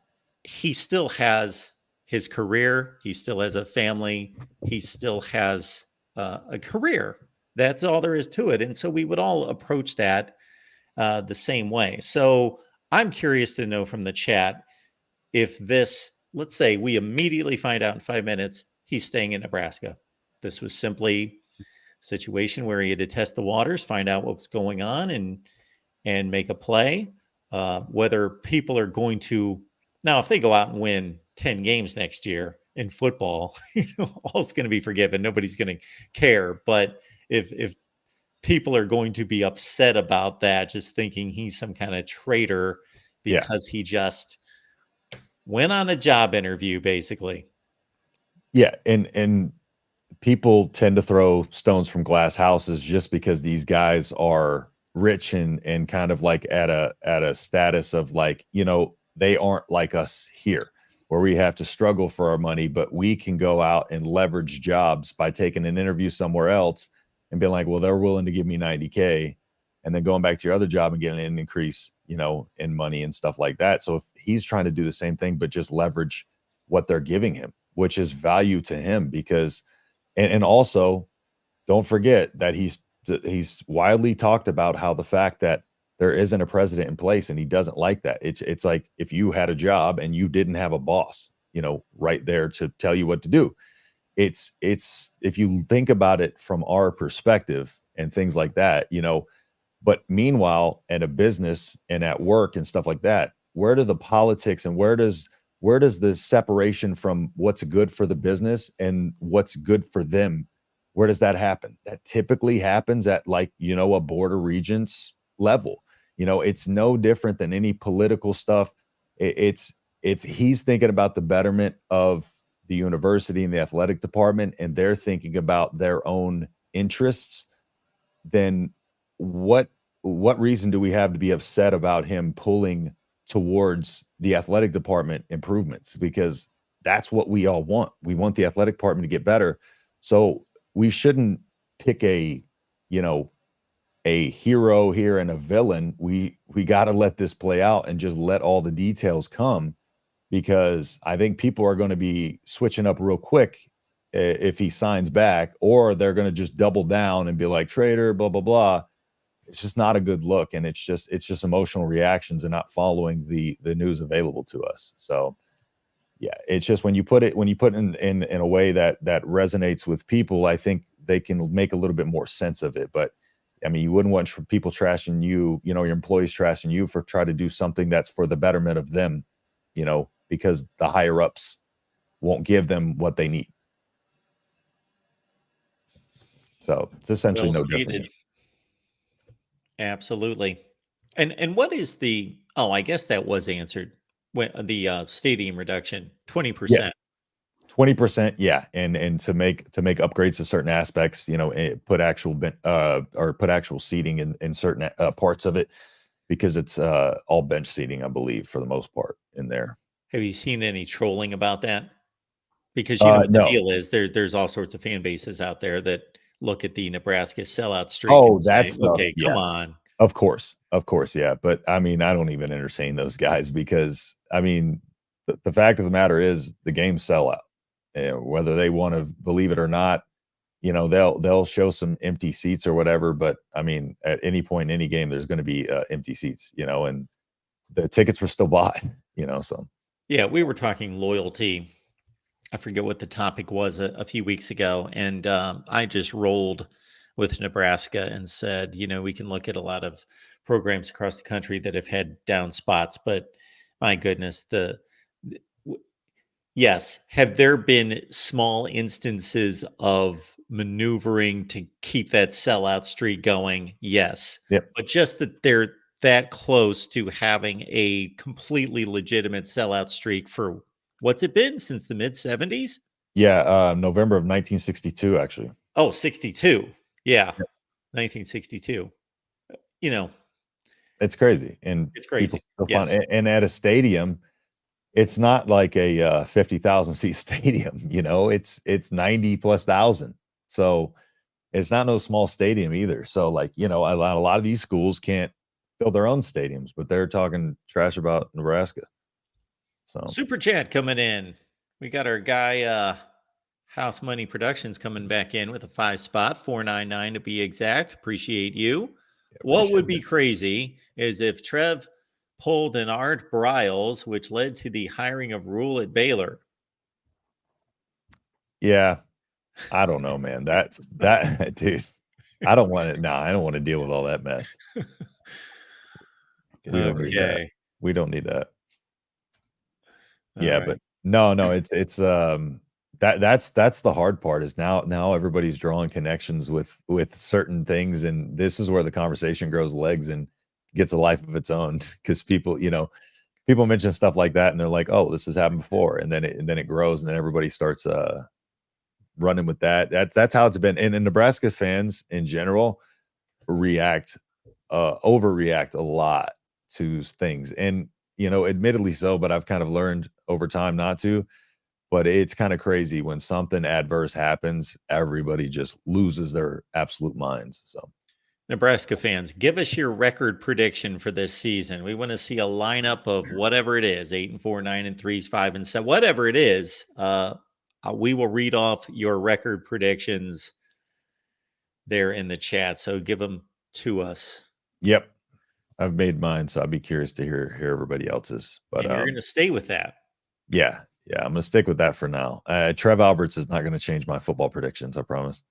He still has his career. He still has a family. He still has a career. That's all there is to it. And so we would all approach that the same way. So I'm curious to know from the chat if this, let's say we immediately find out in 5 minutes, he's staying in Nebraska. This was simply a situation where he had to test the waters, find out what's going on and make a play. Whether people are going to, now, if they go out and win 10 games next year in football, all's going to be forgiven. Nobody's going to care. But if people are going to be upset about that, just thinking he's some kind of traitor because he just went on a job interview, basically. Yeah. And people tend to throw stones from glass houses just because these guys are rich and kind of like at a status of like, they aren't like us here where we have to struggle for our money, but we can go out and leverage jobs by taking an interview somewhere else and being like, well, they're willing to give me 90K and then going back to your other job and getting an increase, in money and stuff like that. So if he's trying to do the same thing, but just leverage what they're giving him, which is value to him, because, and also don't forget that he's widely talked about how the fact that there isn't a president in place and he doesn't like that. It's like if you had a job and you didn't have a boss, right there to tell you what to do. It's if you think about it from our perspective and things like that, but meanwhile at a business and at work and stuff like that, where do the politics and where does the separation from what's good for the business and what's good for them, where does that happen? That typically happens at like, a board of regents level. It's no different than any political stuff. It's if he's thinking about the betterment of the university and the athletic department and they're thinking about their own interests, then what reason do we have to be upset about him pulling towards the athletic department improvements? Because that's what we all want. We want the athletic department to get better. So we shouldn't pick a hero here and a villain. We got to let this play out and just let all the details come, because I think people are going to be switching up real quick if he signs back, or they're going to just double down and be like traitor, blah, blah, blah. it's just not a good look, and it's just emotional reactions and not following the news available to us. So yeah, it's just when you put it in a way that resonates with people, I think they can make a little bit more sense of it. But I mean, you wouldn't want people trashing you, your employees trashing you for trying to do something that's for the betterment of them, because the higher ups won't give them what they need. So it's essentially Well no different. stated. Absolutely. And what is I guess that was answered when the stadium reduction, 20%. 20%, yeah, and to make upgrades to certain aspects, put actual seating in certain parts of it, because it's all bench seating, I believe, for the most part in there. Have you seen any trolling about that? Because you know what the No. deal is. There's all sorts of fan bases out there that look at the Nebraska sellout streak Oh, and say, that's okay, yeah. come on. Of course, yeah. But I mean, I don't even entertain those guys, because I mean, the fact of the matter is the games sell out. Whether they want to believe it or not, they'll show some empty seats or whatever. But I mean, at any point in any game, there's going to be empty seats, and the tickets were still bought, so. Yeah, we were talking loyalty. I forget what the topic was a few weeks ago. And I just rolled with Nebraska and said, we can look at a lot of programs across the country that have had down spots, but my goodness, yes, have there been small instances of maneuvering to keep that sellout streak going? Yes. Yep. But just that they're that close to having a completely legitimate sellout streak for what's it been since the mid 70s? Yeah, November of 1962, actually. Oh, 62. Yeah. Yep. 1962. It's crazy. And It's crazy. People still Yes. fun. And at a stadium, it's not like a 50,000 seat stadium, it's 90 plus thousand. So it's not no small stadium either. So like, a lot of these schools can't build their own stadiums, but they're talking trash about Nebraska. So Super chat coming in. We got our guy, House Money Productions, coming back in with a 5 spot, 499 to be exact. Appreciate you. What would be crazy is if Trev pulled an Art Briles, which led to the hiring of Rule at Baylor. Yeah, I don't know, man. That's that, dude. I don't want it. I don't want to deal with all that mess. We don't need that. We don't need that. Yeah, but no, it's that's the hard part, is now everybody's drawing connections with certain things, and this is where the conversation grows legs and gets a life of its own, because people mention stuff like that and they're like, oh, this has happened before, and then it grows, and then everybody starts running with that. That's how it's been. And Nebraska fans in general overreact a lot to things, and admittedly so, but I've kind of learned over time not to. But it's kind of crazy when something adverse happens, everybody just loses their absolute minds. So Nebraska fans, give us your record prediction for this season. We want to see a lineup of whatever it is, 8-4, 9-3, 5-7, whatever it is. We will read off your record predictions there in the chat. So give them to us. Yep. I've made mine, so I'd be curious to hear everybody else's. But and you're going to stay with that. Yeah, I'm going to stick with that for now. Trev Alberts is not going to change my football predictions, I promise.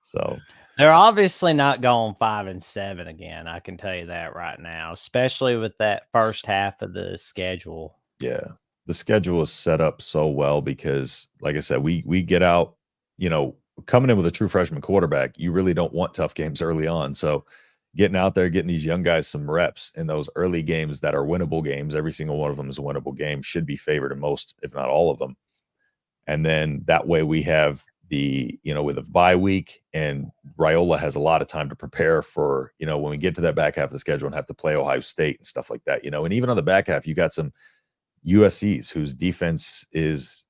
So they're obviously not going 5-7 again. I can tell you that right now, especially with that first half of the schedule. Yeah, the schedule is set up so well because, like I said, we get out, coming in with a true freshman quarterback, you really don't want tough games early on. So getting out there, getting these young guys some reps in those early games that are winnable games, every single one of them is a winnable game, should be favored in most, if not all of them. And then that way we have with a bye week, and Raiola has a lot of time to prepare for, when we get to that back half of the schedule and have to play Ohio State and stuff like that, and even on the back half, you got some USCs whose defense is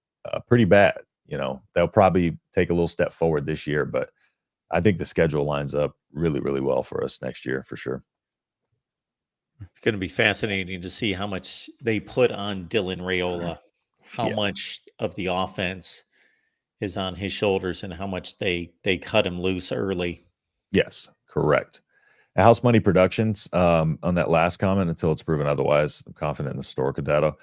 pretty bad. They'll probably take a little step forward this year, but I think the schedule lines up really, really well for us next year for sure. It's going to be fascinating to see how much they put on Dylan Raiola, how much of the offense is on his shoulders, and how much they cut him loose early. Yes, correct. House Money Productions, on that last comment, until it's proven otherwise, I'm confident in the historical data.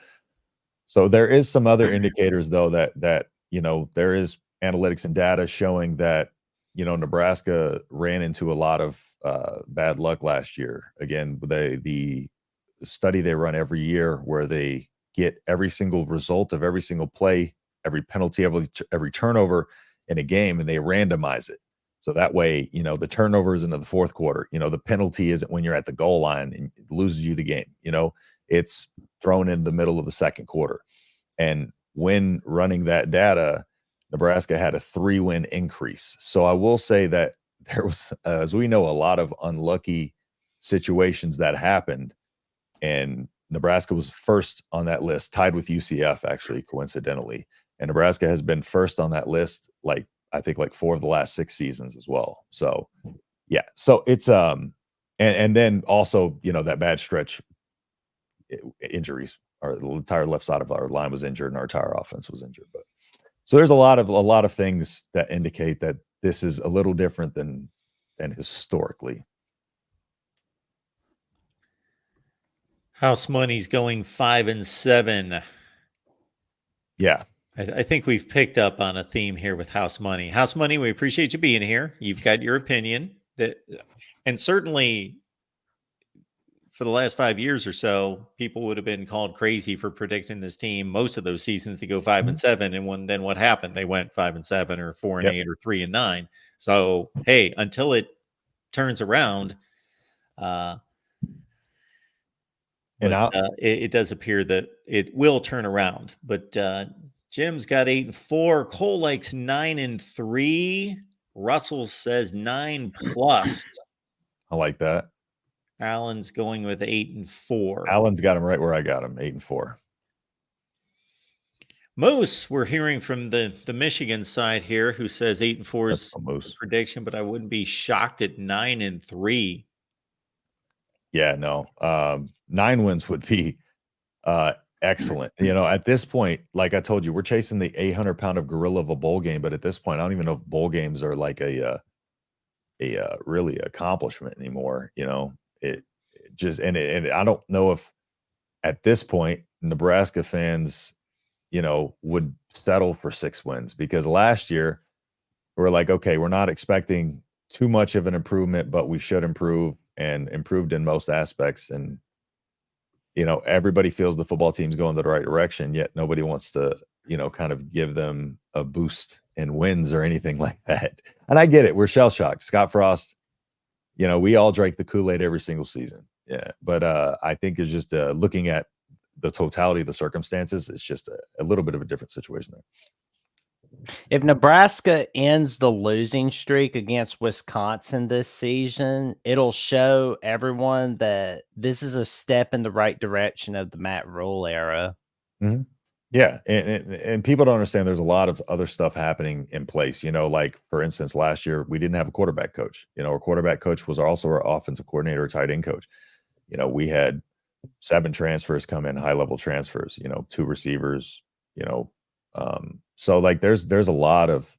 So there is some other indicators though that there is analytics and data showing that Nebraska ran into a lot of bad luck last year. Again, the study they run every year where they get every single result of every single play, every penalty, every turnover in a game, and they randomize it. So that way, the turnover is into the fourth quarter. The penalty isn't when you're at the goal line and it loses you the game. It's thrown in the middle of the second quarter. And when running that data, Nebraska had a 3-win increase. So I will say that there was, as we know, a lot of unlucky situations that happened. And Nebraska was first on that list, tied with UCF, actually, coincidentally. And Nebraska has been first on that list, I think 4 of the last 6 seasons as well. So yeah, so it's and then also that bad stretch, injuries. Our entire left side of our line was injured, and our entire offense was injured. But so there's a lot of things that indicate that this is a little different than historically. House Money's going 5-7. Yeah. I think we've picked up on a theme here with House Money. House Money, we appreciate you being here. You've got your opinion, and certainly for the last 5 years or so, people would have been called crazy for predicting this team most of those seasons to go 5-7. And then what happened? They went 5-7 or 4-8 or 3-9. So hey, until it turns around, it does appear that it will turn around. But Jim's got 8-4. Cole likes 9-3. Russell says 9+. I like that. Allen's going with 8-4. Allen's got him right where I got him, 8-4. Moose, we're hearing from the Michigan side here, who says 8-4 is Moose prediction, but I wouldn't be shocked at 9-3. Yeah, no. 9 wins would be excellent. At this point, like I told you, we're chasing the 800-pound of gorilla of a bowl game, but at this point, I don't even know if bowl games are like a really accomplishment anymore. It just and I don't know if at this point Nebraska fans, would settle for 6 wins, because last year we're like, okay, we're not expecting too much of an improvement, but we should improve, and improved in most aspects. And everybody feels the football team's going the right direction, yet nobody wants to, kind of give them a boost in wins or anything like that. And I get it. We're shell shocked. Scott Frost, we all drank the Kool-Aid every single season. Yeah. But I think it's just looking at the totality of the circumstances, it's just a little bit of a different situation there. If Nebraska ends the losing streak against Wisconsin this season, it'll show everyone that this is a step in the right direction of the Matt Rule era. Mm-hmm. Yeah, and people don't understand there's a lot of other stuff happening in place. Like, for instance, last year we didn't have a quarterback coach. Our quarterback coach was also our offensive coordinator, tight end coach. We had 7 transfers come in, high-level transfers, 2 receivers, so like there's a lot of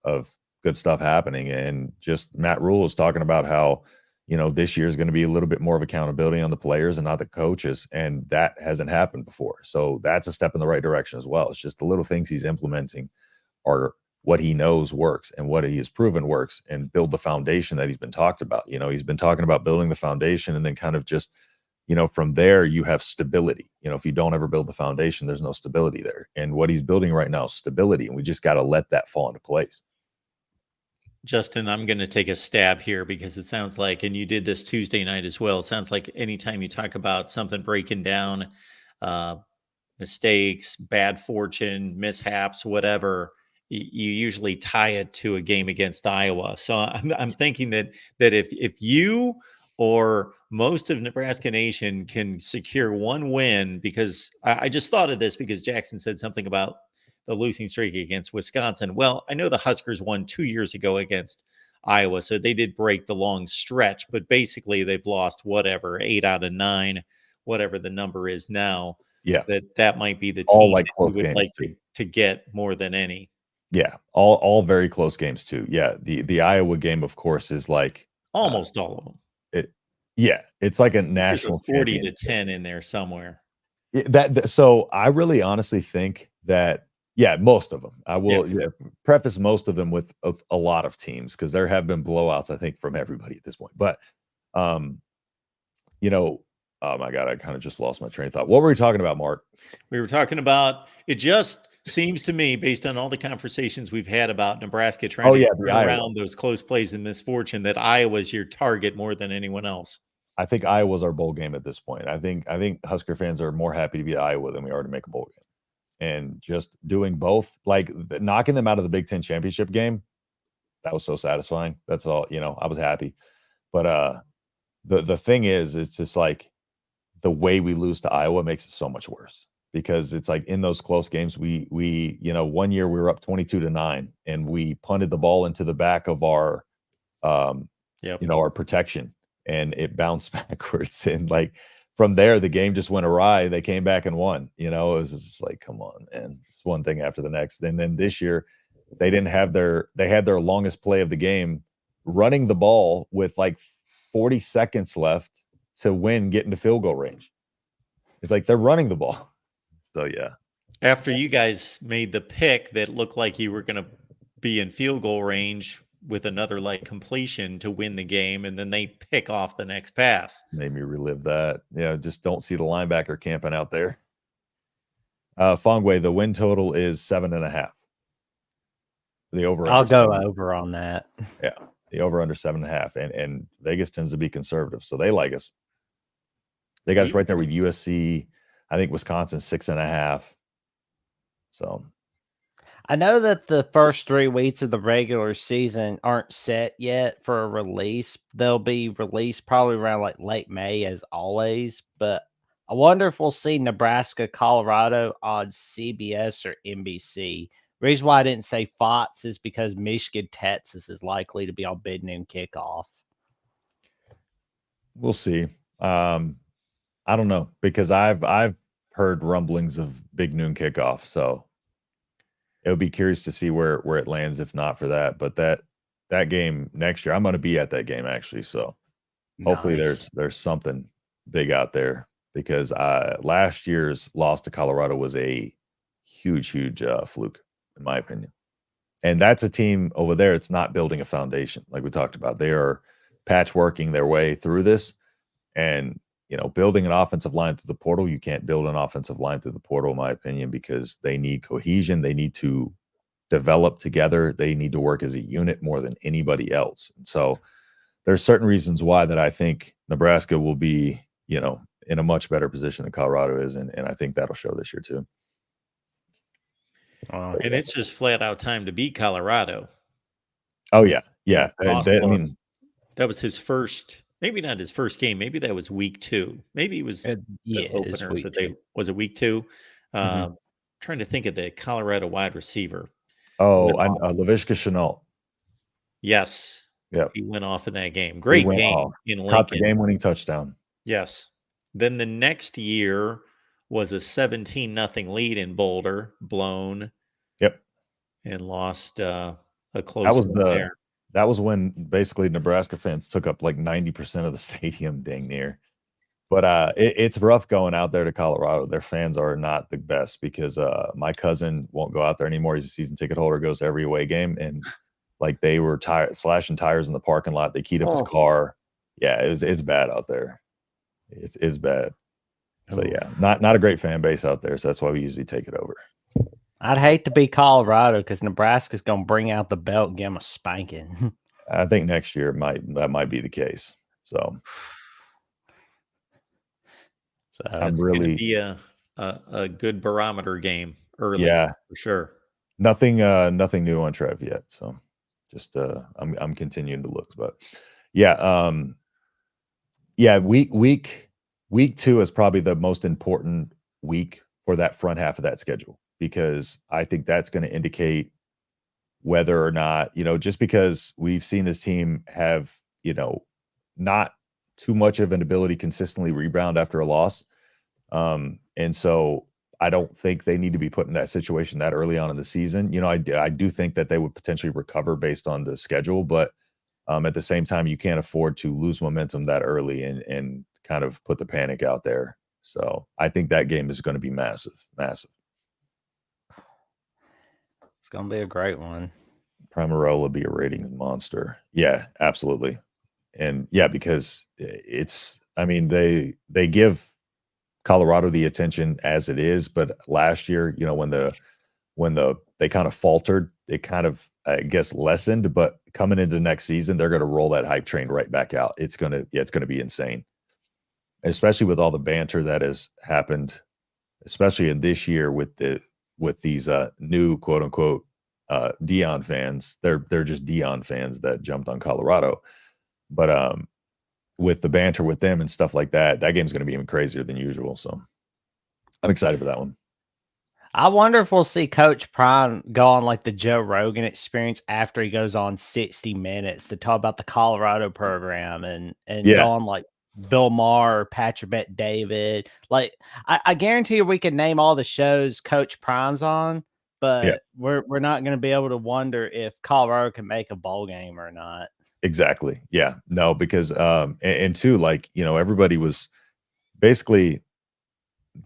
good stuff happening. And just Matt Rule is talking about how, this year is going to be a little bit more of accountability on the players and not the coaches. And that hasn't happened before. So that's a step in the right direction as well. It's just the little things he's implementing are what he knows works and what he has proven works, and build the foundation that he's been talked about. He's been talking about building the foundation, and then kind of just, from there you have stability. If you don't ever build the foundation, there's no stability there. And what he's building right now is stability, and we just got to let that fall into place. Justin, I'm going to take a stab here, because it sounds like, and you did this Tuesday night as well, it sounds like anytime you talk about something breaking down, mistakes, bad fortune, mishaps, whatever, you usually tie it to a game against Iowa. So I'm thinking that if you or most of Nebraska Nation can secure 1 win, because I just thought of this because Jackson said something about the losing streak against Wisconsin. Well, I know the Huskers won 2 years ago against Iowa, so they did break the long stretch, but basically they've lost 8 out of 9, whatever the number is now. Yeah, that might be the team all like that you would like to get more than any. Yeah, all very close games too. Yeah, the Iowa game, of course, is like almost all of them. Yeah, it's like a There's a national 40 to championship. 10 in there somewhere. So I really honestly think that, yeah, most of them. I will preface most of them with a lot of teams, because there have been blowouts, I think, from everybody at this point. But, you know, oh my God, I kind of just lost my train of thought. What were we talking about, Mark? We were talking about, it just seems to me, based on all the conversations we've had about Nebraska trying to turn around those close plays and misfortune, that Iowa's your target more than anyone else. I think Iowa's our bowl game at this point. I think Husker fans are more happy to be Iowa than we are to make a bowl game. And just doing both, like knocking them out of the Big Ten championship game, that was so satisfying. That's all, I was happy. But the thing is, it's just like the way we lose to Iowa makes it so much worse, because it's like in those close games, we 1 year we were up 22-9 and we punted the ball into the back of our our protection, and it bounced backwards, and like from there the game just went awry. They came back and won. It was just like, come on, man. It's one thing after the next. And then this year they had their longest play of the game, running the ball with like 40 seconds left to win, get into field goal range. It's like they're running the ball. So yeah. After you guys made the pick that looked like you were going to be in field goal range with another like completion to win the game, and then they pick off the next pass. Made me relive that. Yeah, just don't see the linebacker camping out there. Fongway, the win total is 7.5. The over. I'll go over on that. Yeah, the over under 7.5, and Vegas tends to be conservative, so they like us. They got us right there with USC. I think Wisconsin 6.5. So I know that the first 3 weeks of the regular season aren't set yet for a release. They'll be released probably around like late May, as always. But I wonder if we'll see Nebraska, Colorado on CBS or NBC. The reason why I didn't say Fox is because Michigan, Texas is likely to be on bid noon kickoff. We'll see. I don't know, because I've heard rumblings of big noon kickoff, so it would be curious to see where it lands if not for that. But that game next year, I'm going to be at that game actually, so hopefully there's something big out there, because last year's loss to Colorado was a huge fluke in my opinion. And that's a team over there, it's not building a foundation like we talked about. They are patchworking their way through this, and building an offensive line through the portal, you can't build an offensive line through the portal, in my opinion, because they need cohesion. They need to develop together. They need to work as a unit more than anybody else. And so there's certain reasons why that I think Nebraska will be, in a much better position than Colorado is. And I think that'll show this year too. And it's just flat out time to beat Colorado. Oh yeah. Yeah. That was his first. Maybe not his first game. Maybe that was week 2. Maybe it was the opener that was it week 2. Trying to think of the Colorado wide receiver. Oh, Laviska Shenault. Yes. Yeah. He went off in that game. Great game in Lincoln. Caught the game-winning touchdown. Yes. Then the next year was a 17-0 lead in Boulder, blown. Yep. And lost a close one there. That was when basically Nebraska fans took up like 90% of the stadium, dang near. But it's rough going out there to Colorado. Their fans are not the best, because my cousin won't go out there anymore. He's a season ticket holder, goes to every away game, and like they were slashing tires in the parking lot. They keyed up his car. Yeah, it's bad out there. It's bad. So yeah, not a great fan base out there. So that's why we usually take it over. I'd hate to be Colorado, because Nebraska's going to bring out the belt and give them a spanking. I think next year that might be the case. So it's going to be a good barometer game early. Yeah, for sure. Nothing new on Trev yet. So just I'm continuing to look, but yeah, week 2 is probably the most important week for that front half of that schedule, because I think that's going to indicate whether or not, just because we've seen this team have, not too much of an ability to consistently rebound after a loss. And so I don't think they need to be put in that situation that early on in the season. I do think that they would potentially recover based on the schedule, but At the same time, you can't afford to lose momentum that early and kind of put the panic out there. So I think that game is going to be massive, massive. It's going to be a great one. Primarola will be a ratings monster. Yeah, absolutely. And yeah, because it's, I mean, they give Colorado the attention as it is, but last year, you know, when they kind of faltered, it kind of, I guess, lessened. But coming into next season, they're going to roll that hype train right back out. It's going to be insane, especially with all the banter that has happened, especially in this year with these new quote unquote Dion fans. They're just Dion fans that jumped on Colorado, but with the banter with them and stuff like that, that game's going to be even crazier than usual. So I'm excited for that one. I wonder if we'll see Coach Prime go on like the Joe Rogan experience after he goes on 60 Minutes to talk about the Colorado program and go on like Bill Maher or Patrick Bet David. Like I guarantee you we can name all the shows Coach Prime's on, but we're not going to be able to wonder if Colorado can make a bowl game or not. Exactly. Yeah. No, because and two, like, you know, everybody was basically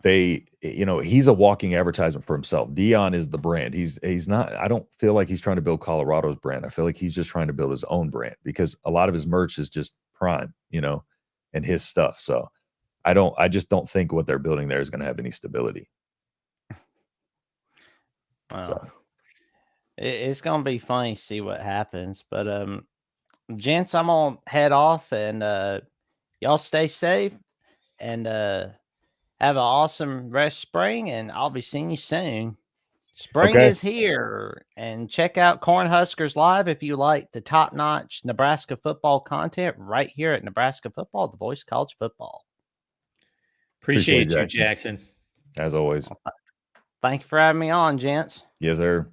he's a walking advertisement for himself. Dion is the brand. He's not, I don't feel like he's trying to build Colorado's brand. I feel like he's just trying to build his own brand because a lot of his merch is just Prime, you know, and his stuff. So I just don't think what they're building there is going to have any stability. Wow. So it's going to be funny to see what happens, but gents, I'm going to head off and y'all stay safe and have an awesome rest of spring, and I'll be seeing you soon. Spring is here, and check out Cornhuskers Live if you like the top-notch Nebraska football content right here at Nebraska Football, the voice of college football. Appreciate you, Jackson. As always. Thank you for having me on, gents. Yes, sir.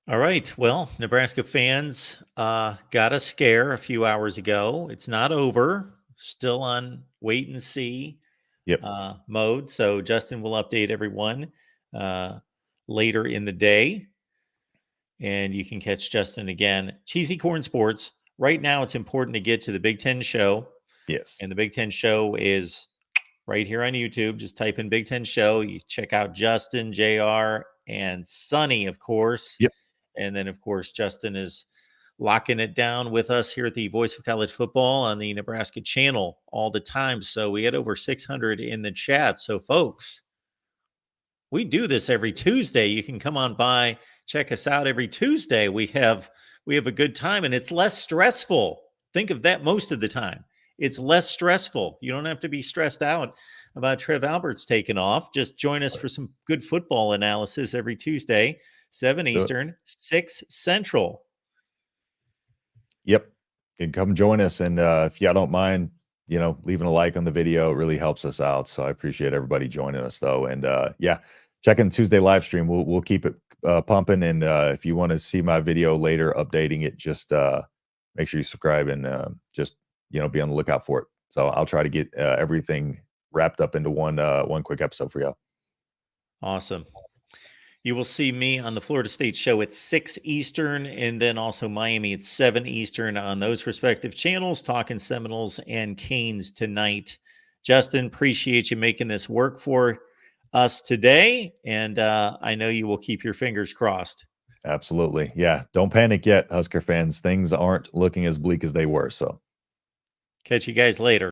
All right. Well, Nebraska fans got a scare a few hours ago. It's not over. Still on wait and see mode. So Justin will update everyone later in the day. And you can catch Justin again. Cheesy Corn Sports. Right now, it's important to get to the Big Ten show. Yes. And the Big Ten show is right here on YouTube. Just type in Big Ten show. You check out Justin, JR, and Sonny, of course. Yep. And then, of course, Justin is locking it down with us here at the Voice of College Football on the Nebraska channel all the time. So we had over 600 in the chat. So folks, we do this every Tuesday. You can come on by, check us out every Tuesday. We have a good time, and it's less stressful. Think of that most of the time. It's less stressful. You don't have to be stressed out about Trev Alberts taking off. Just join us for some good football analysis every Tuesday, 7 Eastern, 6 Central. Yep. You can come join us. And if y'all don't mind, you know, leaving a like on the video, it really helps us out. So I appreciate everybody joining us though. And check in the Tuesday live stream. We'll keep it pumping. And if you want to see my video later, updating it, just make sure you subscribe and just, you know, be on the lookout for it. So I'll try to get everything wrapped up into one quick episode for y'all. Awesome. You will see me on the Florida State show at 6 Eastern, and then also Miami at 7 Eastern on those respective channels, talking Seminoles and Canes tonight. Justin, appreciate you making this work for us today, and I know you will keep your fingers crossed. Absolutely. Yeah, don't panic yet, Husker fans. Things aren't looking as bleak as they were, so. Catch you guys later.